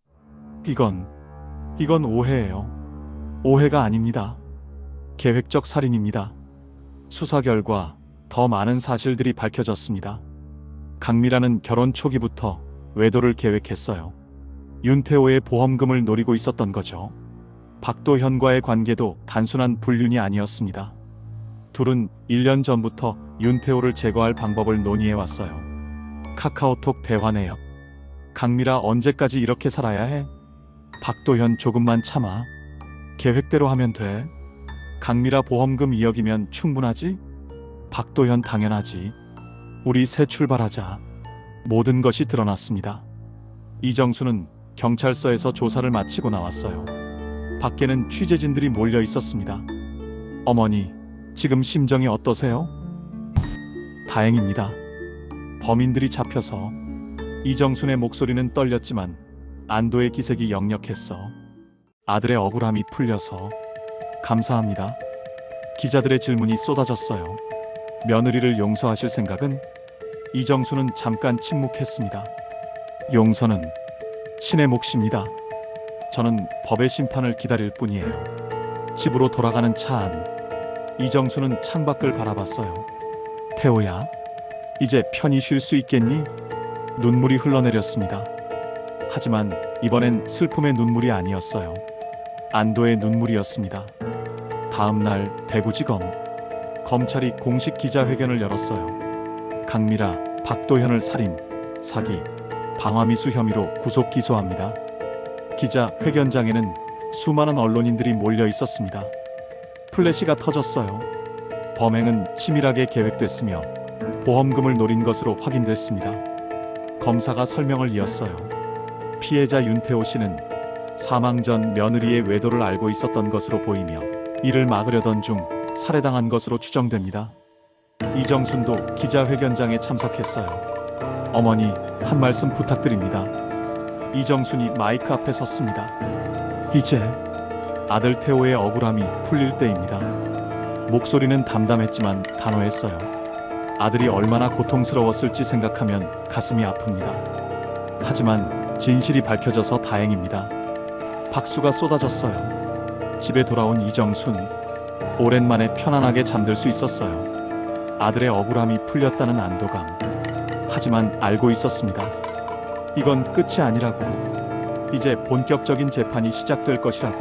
이건 오해예요. 오해가 아닙니다. 계획적 살인입니다. 수사 결과 더 많은 사실들이 밝혀졌습니다. 강미라는 결혼 초기부터 외도를 계획했어요. 윤태호의 보험금을 노리고 있었던 거죠. 박도현과의 관계도 단순한 불륜이 아니었습니다. 둘은 1년 전부터 윤태호를 제거할 방법을 논의해왔어요. 카카오톡 대화 내역. 강미라 언제까지 이렇게 살아야 해? 박도현 조금만 참아. 계획대로 하면 돼. 강미라 보험금 2억이면 충분하지? 박도현 당연하지. 우리 새 출발하자. 모든 것이 드러났습니다. 이정수는 경찰서에서 조사를 마치고 나왔어요. 밖에는 취재진들이 몰려 있었습니다. 어머니, 지금 심정이 어떠세요? 다행입니다. 범인들이 잡혀서. 이정순의 목소리는 떨렸지만 안도의 기색이 역력했어. 아들의 억울함이 풀려서. 감사합니다. 기자들의 질문이 쏟아졌어요. 며느리를 용서하실 생각은? 이정수는 잠깐 침묵했습니다. 용서는 신의 몫입니다. 저는 법의 심판을 기다릴 뿐이에요. 집으로 돌아가는 차 안. 이정수는 창밖을 바라봤어요. 태호야, 이제 편히 쉴 수 있겠니? 눈물이 흘러내렸습니다. 하지만 이번엔 슬픔의 눈물이 아니었어요. 안도의 눈물이었습니다. 다음 날 대구지검. 검찰이 공식 기자회견을 열었어요. 강미라, 박도현을 살인, 사기, 방화미수 혐의로 구속 기소합니다. 기자회견장에는 수많은 언론인들이 몰려 있었습니다. 플래시가 터졌어요. 범행은 치밀하게 계획됐으며 보험금을 노린 것으로 확인됐습니다. 검사가 설명을 이었어요. 피해자 윤태호 씨는 사망 전 며느리의 외도를 알고 있었던 것으로 보이며 이를 막으려던 중 살해당한 것으로 추정됩니다. 이정순도 기자회견장에 참석했어요. 어머니, 한 말씀 부탁드립니다. 이정순이 마이크 앞에 섰습니다. 이제 아들 태호의 억울함이 풀릴 때입니다. 목소리는 담담했지만 단호했어요. 아들이 얼마나 고통스러웠을지 생각하면 가슴이 아픕니다. 하지만 진실이 밝혀져서 다행입니다. 박수가 쏟아졌어요. 집에 돌아온 이정순. 오랜만에 편안하게 잠들 수 있었어요. 아들의 억울함이 풀렸다는 안도감. 하지만 알고 있었습니다. 이건 끝이 아니라고. 이제 본격적인 재판이 시작될 것이라고.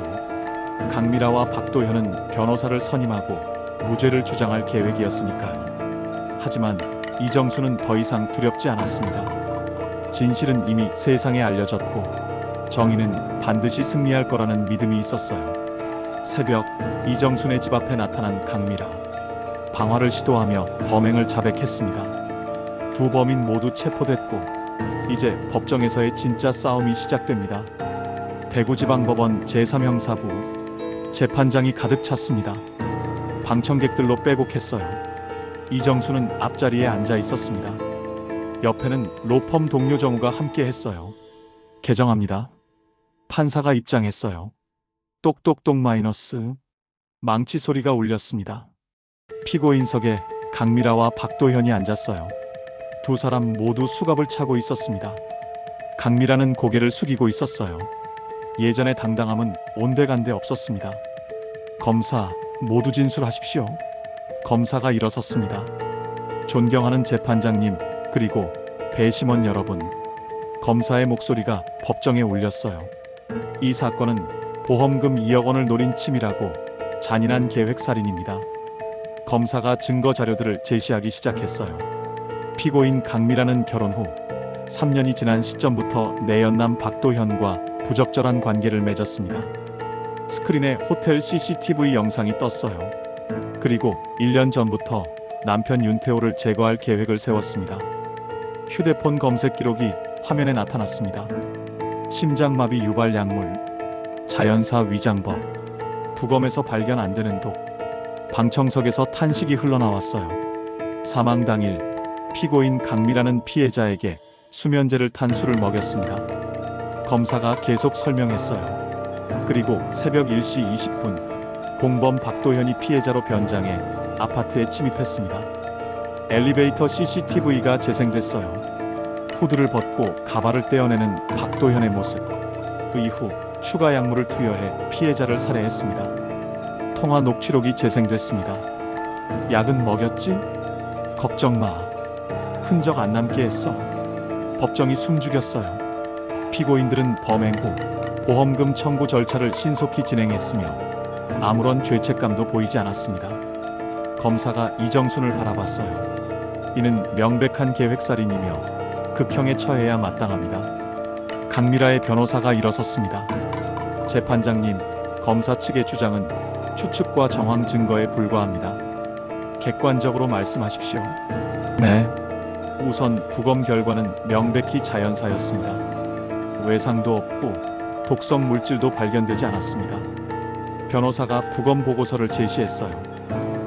강미라와 박도현은 변호사를 선임하고 무죄를 주장할 계획이었으니까요. 하지만 이정수는 더 이상 두렵지 않았습니다. 진실은 이미 세상에 알려졌고 정의는 반드시 승리할 거라는 믿음이 있었어요. 새벽, 이정순의 집 앞에 나타난 강미라. 방화를 시도하며 범행을 자백했습니다. 두 범인 모두 체포됐고 이제 법정에서의 진짜 싸움이 시작됩니다. 대구지방법원 제3형사부. 재판장이 가득 찼습니다. 방청객들로 빼곡했어요. 이정수는 앞자리에 앉아 있었습니다. 옆에는 로펌 동료 정우가 함께 했어요. 개정합니다. 판사가 입장했어요. 똑똑똑 마이너스. 망치 소리가 울렸습니다. 피고인석에 강미라와 박도현이 앉았어요. 두 사람 모두 수갑을 차고 있었습니다. 강미라는 고개를 숙이고 있었어요. 예전의 당당함은 온데간데 없었습니다. 검사, 모두 진술하십시오. 검사가 일어섰습니다. 존경하는 재판장님, 그리고 배심원 여러분. 검사의 목소리가 법정에 울렸어요. 이 사건은 보험금 2억 원을 노린 치밀하고 잔인한 계획살인입니다. 검사가 증거 자료들을 제시하기 시작했어요. 피고인 강미라는 결혼 후 3년이 지난 시점부터 내연남 박도현과 부적절한 관계를 맺었습니다. 스크린에 호텔 CCTV 영상이 떴어요. 그리고 1년 전부터 남편 윤태호를 제거할 계획을 세웠습니다. 휴대폰 검색 기록이 화면에 나타났습니다. 심장마비 유발 약물, 자연사 위장법, 부검에서 발견 안 되는 독, 방청석에서 탄식이 흘러나왔어요. 사망 당일 피고인 강미라는 피해자에게 수면제를 탄 술을 먹였습니다. 검사가 계속 설명했어요. 그리고 새벽 1시 20분 공범 박도현이 피해자로 변장해 아파트에 침입했습니다. 엘리베이터 CCTV가 재생됐어요. 후드를 벗고 가발을 떼어내는 박도현의 모습. 그 이후 추가 약물을 투여해 피해자를 살해했습니다. 통화 녹취록이 재생됐습니다. 약은 먹였지? 걱정 마. 흔적 안 남게 했어. 법정이 숨죽였어요. 피고인들은 범행 후 보험금 청구 절차를 신속히 진행했으며 아무런 죄책감도 보이지 않았습니다. 검사가 이정순을 바라봤어요. 이는 명백한 계획살인이며 극형에 처해야 마땅합니다. 강미라의 변호사가 일어섰습니다. 재판장님, 검사 측의 주장은 추측과 정황 증거에 불과합니다. 객관적으로 말씀하십시오. 네. 우선 부검 결과는 명백히 자연사였습니다. 외상도 없고 독성 물질도 발견되지 않았습니다. 변호사가 부검 보고서를 제시했어요.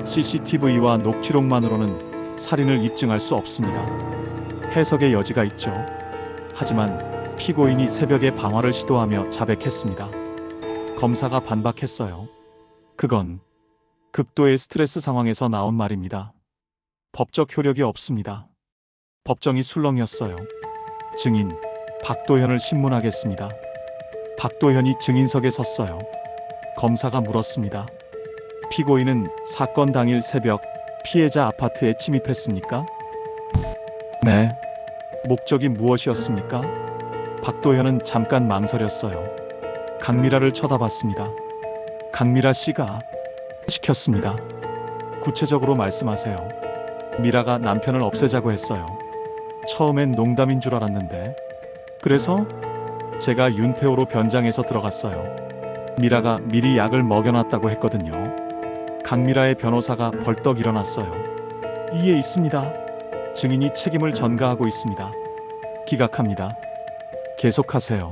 CCTV와 녹취록만으로는 살인을 입증할 수 없습니다. 해석의 여지가 있죠. 하지만 피고인이 새벽에 방화를 시도하며 자백했습니다. 검사가 반박했어요. 그건 극도의 스트레스 상황에서 나온 말입니다. 법적 효력이 없습니다. 법정이 술렁이었어요. 증인 박도현을 신문하겠습니다. 박도현이 증인석에 섰어요. 검사가 물었습니다. 피고인은 사건 당일 새벽 피해자 아파트에 침입했습니까? 네. 목적이 무엇이었습니까? 박도현은 잠깐 망설였어요. 강미라를 쳐다봤습니다. 강미라 씨가 시켰습니다. 구체적으로 말씀하세요. 미라가 남편을 없애자고 했어요. 처음엔 농담인 줄 알았는데. 그래서 제가 윤태호로 변장해서 들어갔어요. 미라가 미리 약을 먹여놨다고 했거든요. 강미라의 변호사가 벌떡 일어났어요. 이해 있습니다. 증인이 책임을 전가하고 있습니다. 기각합니다. 계속하세요.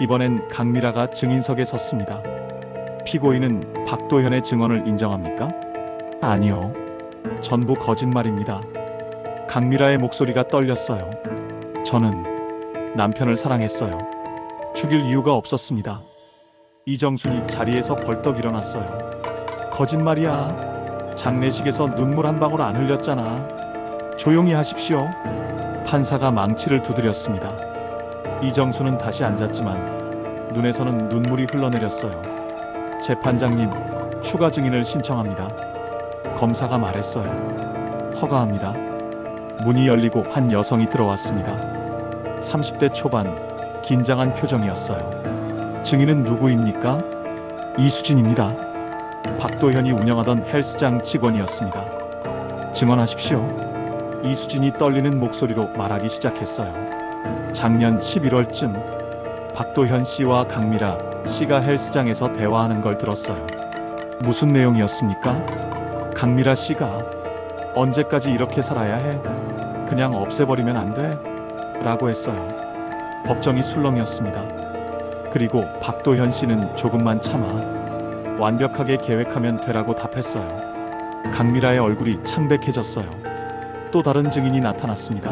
이번엔 강미라가 증인석에 섰습니다. 피고인은 박도현의 증언을 인정합니까? 아니요. 전부 거짓말입니다. 강미라의 목소리가 떨렸어요. 저는 남편을 사랑했어요. 죽일 이유가 없었습니다. 이정순이 자리에서 벌떡 일어났어요. 거짓말이야. 장례식에서 눈물 한 방울 안 흘렸잖아. 조용히 하십시오. 판사가 망치를 두드렸습니다. 이정수는 다시 앉았지만 눈에서는 눈물이 흘러내렸어요. 재판장님, 추가 증인을 신청합니다. 검사가 말했어요. 허가합니다. 문이 열리고 한 여성이 들어왔습니다. 30대 초반, 긴장한 표정이었어요. 증인은 누구입니까? 이수진입니다. 박도현이 운영하던 헬스장 직원이었습니다. 증언하십시오. 이수진이 떨리는 목소리로 말하기 시작했어요. 작년 11월쯤 박도현 씨와 강미라 씨가 헬스장에서 대화하는 걸 들었어요. 무슨 내용이었습니까? 강미라 씨가 언제까지 이렇게 살아야 해? 그냥 없애버리면 안 돼? 라고 했어요. 법정이 술렁이었습니다. 그리고 박도현 씨는 조금만 참아. 완벽하게 계획하면 되라고 답했어요. 강미라의 얼굴이 창백해졌어요. 또 다른 증인이 나타났습니다.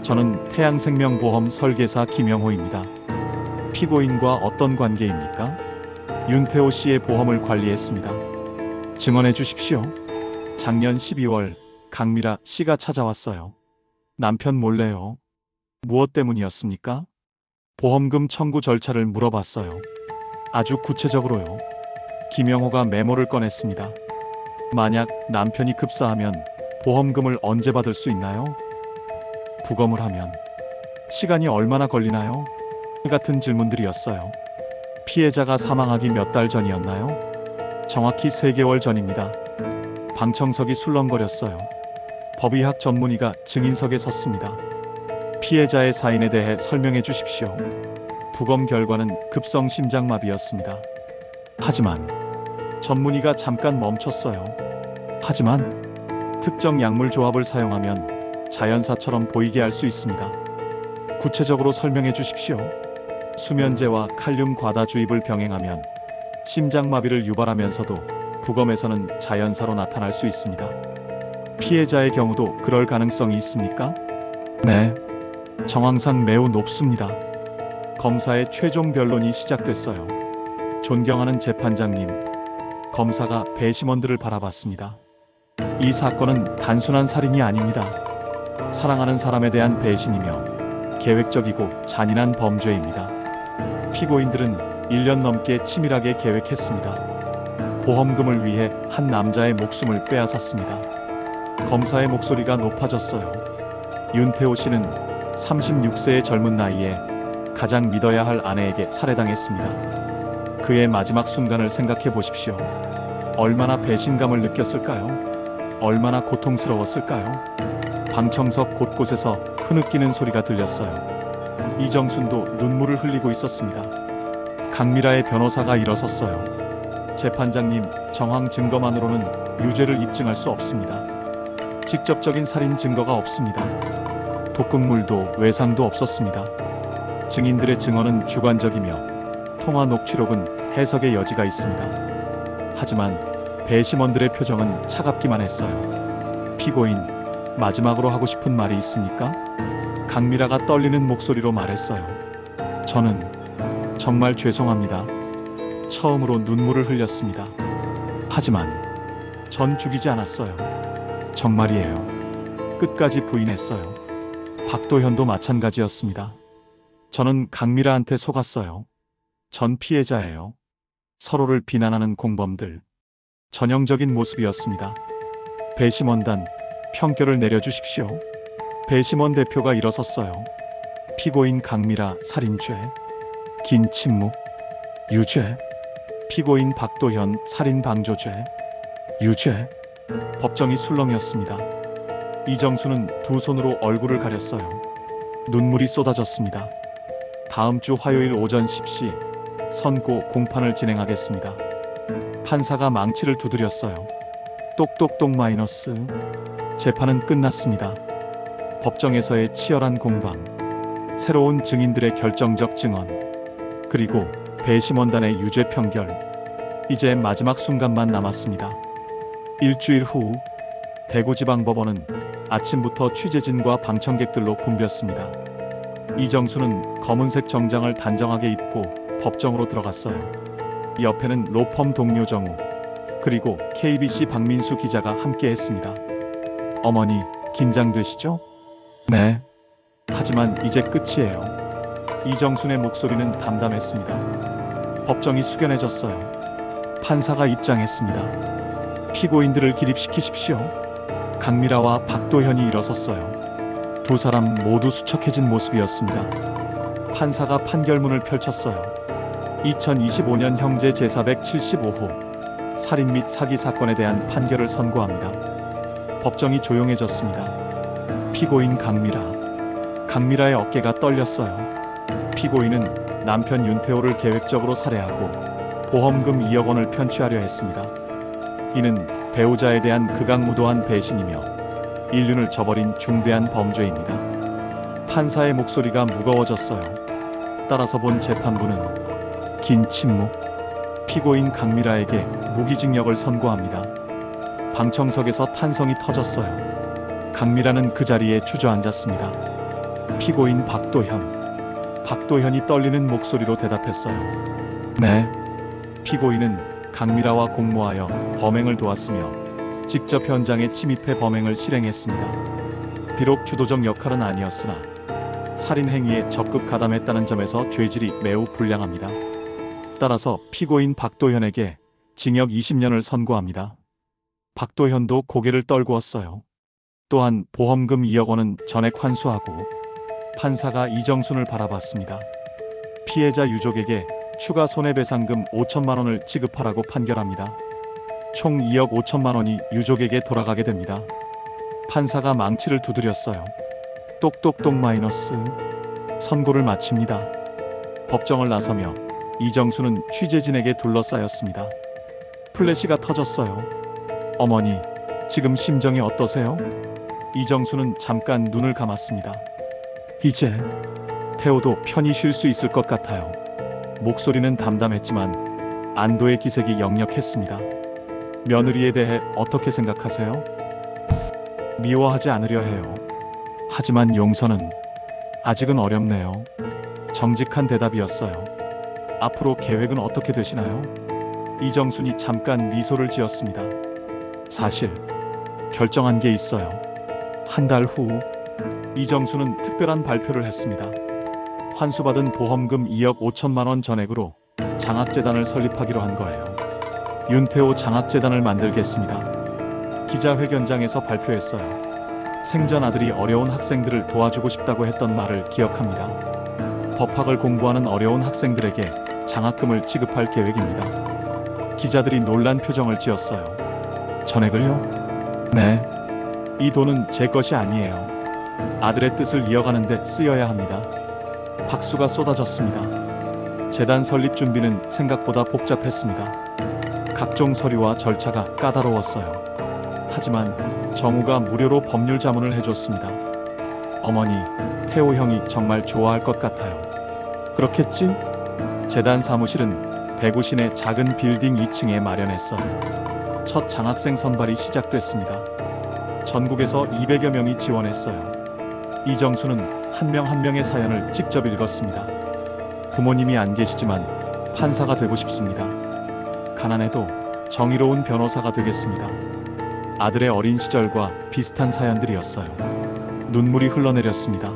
저는 태양생명보험 설계사 김영호입니다. 피고인과 어떤 관계입니까? 윤태호 씨의 보험을 관리했습니다. 증언해 주십시오. 작년 12월 강미라 씨가 찾아왔어요. 남편 몰래요. 무엇 때문이었습니까? 보험금 청구 절차를 물어봤어요. 아주 구체적으로요. 김영호가 메모를 꺼냈습니다. 만약 남편이 급사하면 보험금을 언제 받을 수 있나요? 부검을 하면 시간이 얼마나 걸리나요? 같은 질문들이었어요. 피해자가 사망하기 몇 달 전이었나요? 정확히 3개월 전입니다. 방청석이 술렁거렸어요. 법의학 전문의가 증인석에 섰습니다. 피해자의 사인에 대해 설명해 주십시오. 부검 결과는 급성 심장마비였습니다. 하지만 전문의가 잠깐 멈췄어요. 하지만 특정 약물 조합을 사용하면 자연사처럼 보이게 할 수 있습니다. 구체적으로 설명해 주십시오. 수면제와 칼륨 과다 주입을 병행하면 심장마비를 유발하면서도 부검에서는 자연사로 나타날 수 있습니다. 피해자의 경우도 그럴 가능성이 있습니까? 네. 정황상 매우 높습니다. 검사의 최종 변론이 시작됐어요. 존경하는 재판장님, 검사가 배심원들을 바라봤습니다. 이 사건은 단순한 살인이 아닙니다. 사랑하는 사람에 대한 배신이며 계획적이고 잔인한 범죄입니다. 피고인들은 1년 넘게 치밀하게 계획했습니다. 보험금을 위해 한 남자의 목숨을 빼앗았습니다. 검사의 목소리가 높아졌어요. 윤태호 씨는 36세의 젊은 나이에 가장 믿어야 할 아내에게 살해당했습니다. 그의 마지막 순간을 생각해 보십시오. 얼마나 배신감을 느꼈을까요? 얼마나 고통스러웠을까요? 방청석 곳곳에서 흐느끼는 소리가 들렸어요. 이정순도 눈물을 흘리고 있었습니다. 강미라의 변호사가 일어섰어요. 재판장님, 정황 증거만으로는 유죄를 입증할 수 없습니다. 직접적인 살인 증거가 없습니다. 독극물도 외상도 없었습니다. 증인들의 증언은 주관적이며 통화 녹취록은 해석의 여지가 있습니다. 하지만 배심원들의 표정은 차갑기만 했어요. 피고인, 마지막으로 하고 싶은 말이 있습니까? 강미라가 떨리는 목소리로 말했어요. 저는 정말 죄송합니다. 처음으로 눈물을 흘렸습니다. 하지만 전 죽이지 않았어요. 정말이에요. 끝까지 부인했어요. 박도현도 마찬가지였습니다. 저는 강미라한테 속았어요. 전 피해자예요. 서로를 비난하는 공범들. 전형적인 모습이었습니다. 배심원단, 평결을 내려주십시오. 배심원 대표가 일어섰어요. 피고인 강미라 살인죄. 긴 침묵. 유죄. 피고인 박도현 살인방조죄. 유죄. 법정이 술렁이었습니다. 이정수는 두 손으로 얼굴을 가렸어요. 눈물이 쏟아졌습니다. 다음 주 화요일 오전 10시 선고 공판을 진행하겠습니다. 판사가 망치를 두드렸어요. 똑똑똑 마이너스. 재판은 끝났습니다. 법정에서의 치열한 공방, 새로운 증인들의 결정적 증언, 그리고 배심원단의 유죄 판결. 이제 마지막 순간만 남았습니다. 일주일 후 대구지방법원은 아침부터 취재진과 방청객들로 붐볐습니다. 이정수는 검은색 정장을 단정하게 입고 법정으로 들어갔어요. 옆에는 로펌 동료 정우, 그리고 KBC 박민수 기자가 함께했습니다. 어머니, 긴장되시죠? 네. 하지만 이제 끝이에요. 이정순의 목소리는 담담했습니다. 법정이 숙연해졌어요. 판사가 입장했습니다. 피고인들을 기립시키십시오. 강미라와 박도현이 일어섰어요. 두 사람 모두 수척해진 모습이었습니다. 판사가 판결문을 펼쳤어요. 2025년 형제 제475호 살인 및 사기 사건에 대한 판결을 선고합니다. 법정이 조용해졌습니다. 피고인 강미라의 어깨가 떨렸어요. 피고인은 남편 윤태호를 계획적으로 살해하고 보험금 2억 원을 편취하려 했습니다. 이는 배우자에 대한 극악무도한 배신이며 인륜을 저버린 중대한 범죄입니다. 판사의 목소리가 무거워졌어요. 따라서 본 재판부는 긴 침묵. 피고인 강미라에게 무기징역을 선고합니다. 방청석에서 탄성이 터졌어요. 강미라는 그 자리에 주저앉았습니다. 피고인 박도현이 떨리는 목소리로 대답했어요. 네. 피고인은 강미라와 공모하여 범행을 도왔으며 직접 현장에 침입해 범행을 실행했습니다. 비록 주도적 역할은 아니었으나 살인 행위에 적극 가담했다는 점에서 죄질이 매우 불량합니다. 따라서 피고인 박도현에게 징역 20년을 선고합니다. 박도현도 고개를 떨구었어요. 또한 보험금 2억 원은 전액 환수하고 판사가 이정순을 바라봤습니다. 피해자 유족에게 추가 손해배상금 5천만 원을 지급하라고 판결합니다. 총 2억 5천만 원이 유족에게 돌아가게 됩니다. 판사가 망치를 두드렸어요. 똑똑똑 마이너스. 선고를 마칩니다. 법정을 나서며 이정수는 취재진에게 둘러싸였습니다. 플래시가 터졌어요. 어머니, 지금 심정이 어떠세요? 이정수는 잠깐 눈을 감았습니다. 이제 태호도 편히 쉴 수 있을 것 같아요. 목소리는 담담했지만 안도의 기색이 역력했습니다. 며느리에 대해 어떻게 생각하세요? 미워하지 않으려 해요. 하지만 용서는 아직은 어렵네요. 정직한 대답이었어요. 앞으로 계획은 어떻게 되시나요? 이정순이 잠깐 미소를 지었습니다. 사실 결정한 게 있어요. 한 달 후 이정수는 특별한 발표를 했습니다. 환수받은 보험금 2억 5천만 원 전액으로 장학재단을 설립하기로 한 거예요. 윤태호 장학재단을 만들겠습니다. 기자회견장에서 발표했어요. 생전 아들이 어려운 학생들을 도와주고 싶다고 했던 말을 기억합니다. 법학을 공부하는 어려운 학생들에게 장학금을 지급할 계획입니다. 기자들이 놀란 표정을 지었어요. 전액을요? 네. 이 돈은 제 것이 아니에요. 아들의 뜻을 이어가는 데 쓰여야 합니다. 박수가 쏟아졌습니다. 재단 설립 준비는 생각보다 복잡했습니다. 각종 서류와 절차가 까다로웠어요. 하지만 정우가 무료로 법률 자문을 해줬습니다. 어머니, 태호 형이 정말 좋아할 것 같아요. 그렇겠지? 재단 사무실은 대구 시내 작은 빌딩 2층에 마련했어요. 첫 장학생 선발이 시작됐습니다. 전국에서 200여 명이 지원했어요. 이정수는 한 명 한 명의 사연을 직접 읽었습니다. 부모님이 안 계시지만 판사가 되고 싶습니다. 가난해도 정의로운 변호사가 되겠습니다. 아들의 어린 시절과 비슷한 사연들이었어요. 눈물이 흘러내렸습니다.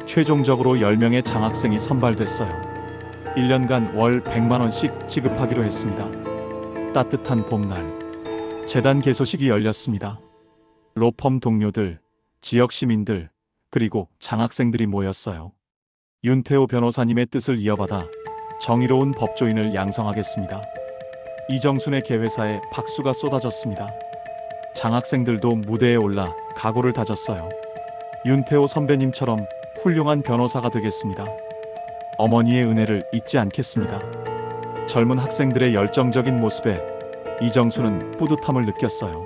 최종적으로 10명의 장학생이 선발됐어요. 1년간 월 100만 원씩 지급하기로 했습니다. 따뜻한 봄날, 재단 개소식이 열렸습니다. 로펌 동료들, 지역 시민들, 그리고 장학생들이 모였어요. 윤태호 변호사님의 뜻을 이어받아 정의로운 법조인을 양성하겠습니다. 이정순의 개회사에 박수가 쏟아졌습니다. 장학생들도 무대에 올라 각오를 다졌어요. 윤태호 선배님처럼 훌륭한 변호사가 되겠습니다. 어머니의 은혜를 잊지 않겠습니다. 젊은 학생들의 열정적인 모습에 이정수는 뿌듯함을 느꼈어요.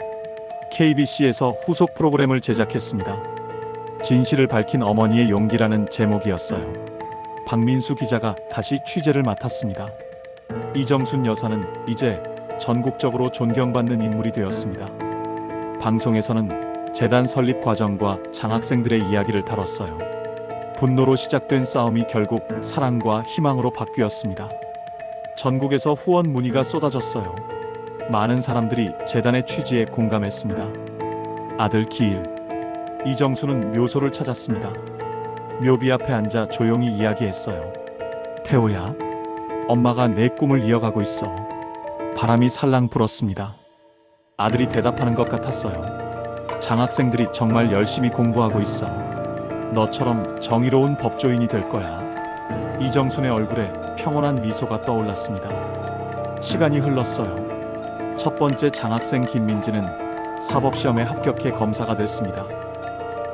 KBC에서 후속 프로그램을 제작했습니다. 진실을 밝힌 어머니의 용기라는 제목이었어요. 박민수 기자가 다시 취재를 맡았습니다. 이정순 여사는 이제 전국적으로 존경받는 인물이 되었습니다. 방송에서는 재단 설립 과정과 장학생들의 이야기를 다뤘어요. 분노로 시작된 싸움이 결국 사랑과 희망으로 바뀌었습니다. 전국에서 후원 문의가 쏟아졌어요. 많은 사람들이 재단의 취지에 공감했습니다. 아들 기일, 이정수는 묘소를 찾았습니다. 묘비 앞에 앉아 조용히 이야기했어요. 태호야, 엄마가 내 꿈을 이어가고 있어. 바람이 살랑 불었습니다. 아들이 대답하는 것 같았어요. 장학생들이 정말 열심히 공부하고 있어. 너처럼 정의로운 법조인이 될 거야. 이정순의 얼굴에 평온한 미소가 떠올랐습니다. 시간이 흘렀어요. 첫 번째 장학생 김민지는 사법시험에 합격해 검사가 됐습니다.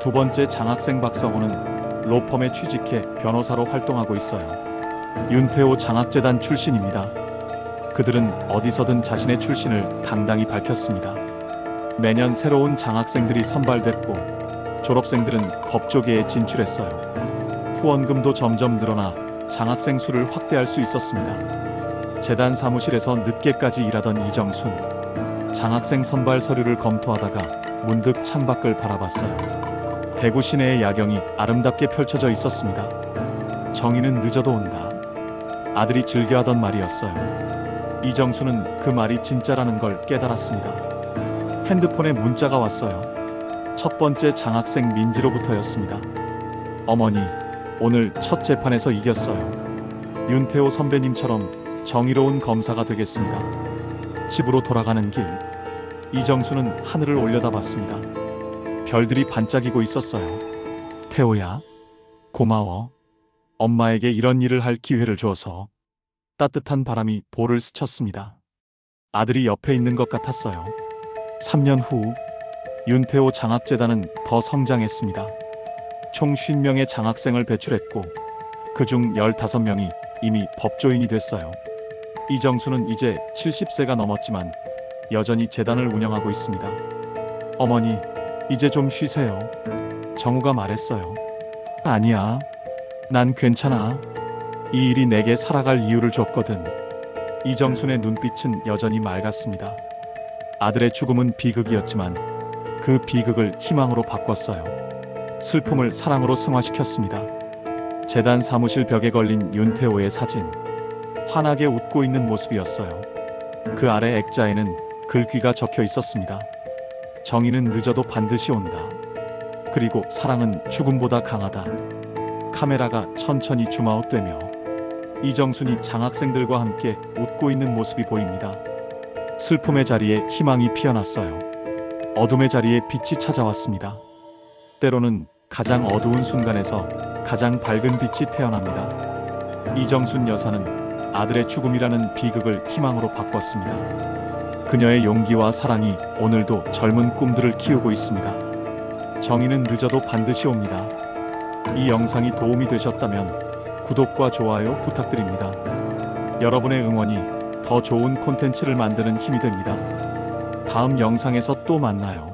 두 번째 장학생 박성호는 로펌에 취직해 변호사로 활동하고 있어요. 윤태호 장학재단 출신입니다. 그들은 어디서든 자신의 출신을 당당히 밝혔습니다. 매년 새로운 장학생들이 선발됐고 졸업생들은 법조계에 진출했어요. 후원금도 점점 늘어나 장학생 수를 확대할 수 있었습니다. 재단 사무실에서 늦게까지 일하던 이정순, 장학생 선발 서류를 검토하다가 문득 창밖을 바라봤어요. 대구 시내의 야경이 아름답게 펼쳐져 있었습니다. 정의는 늦어도 온다. 아들이 즐겨하던 말이었어요. 이정수는 그 말이 진짜라는 걸 깨달았습니다. 핸드폰에 문자가 왔어요. 첫 번째 장학생 민지로부터였습니다. 어머니, 오늘 첫 재판에서 이겼어요. 윤태호 선배님처럼 정의로운 검사가 되겠습니다. 집으로 돌아가는 길, 이정수는 하늘을 올려다봤습니다. 별들이 반짝이고 있었어요. 태호야, 고마워. 엄마에게 이런 일을 할 기회를 줘서. 따뜻한 바람이 볼을 스쳤습니다. 아들이 옆에 있는 것 같았어요. 3년 후 윤태호 장학재단은 더 성장했습니다. 총 50명의 장학생을 배출했고 그중 15명이 이미 법조인이 됐어요. 이정수는 이제 70세가 넘었지만 여전히 재단을 운영하고 있습니다. 어머니, 이제 좀 쉬세요. 정우가 말했어요. 아니야, 난 괜찮아. 이 일이 내게 살아갈 이유를 줬거든. 이정순의 눈빛은 여전히 맑았습니다. 아들의 죽음은 비극이었지만 그 비극을 희망으로 바꿨어요. 슬픔을 사랑으로 승화시켰습니다. 재단 사무실 벽에 걸린 윤태호의 사진, 환하게 웃고 있는 모습이었어요. 그 아래 액자에는 글귀가 적혀 있었습니다. 정의는 늦어도 반드시 온다. 그리고 사랑은 죽음보다 강하다. 카메라가 천천히 줌아웃되며 이정순이 장학생들과 함께 웃고 있는 모습이 보입니다. 슬픔의 자리에 희망이 피어났어요. 어둠의 자리에 빛이 찾아왔습니다. 때로는 가장 어두운 순간에서 가장 밝은 빛이 태어납니다. 이정순 여사는 아들의 죽음이라는 비극을 희망으로 바꿨습니다. 그녀의 용기와 사랑이 오늘도 젊은 꿈들을 키우고 있습니다. 정의는 늦어도 반드시 옵니다. 이 영상이 도움이 되셨다면 구독과 좋아요 부탁드립니다. 여러분의 응원이 더 좋은 콘텐츠를 만드는 힘이 됩니다. 다음 영상에서 또 만나요.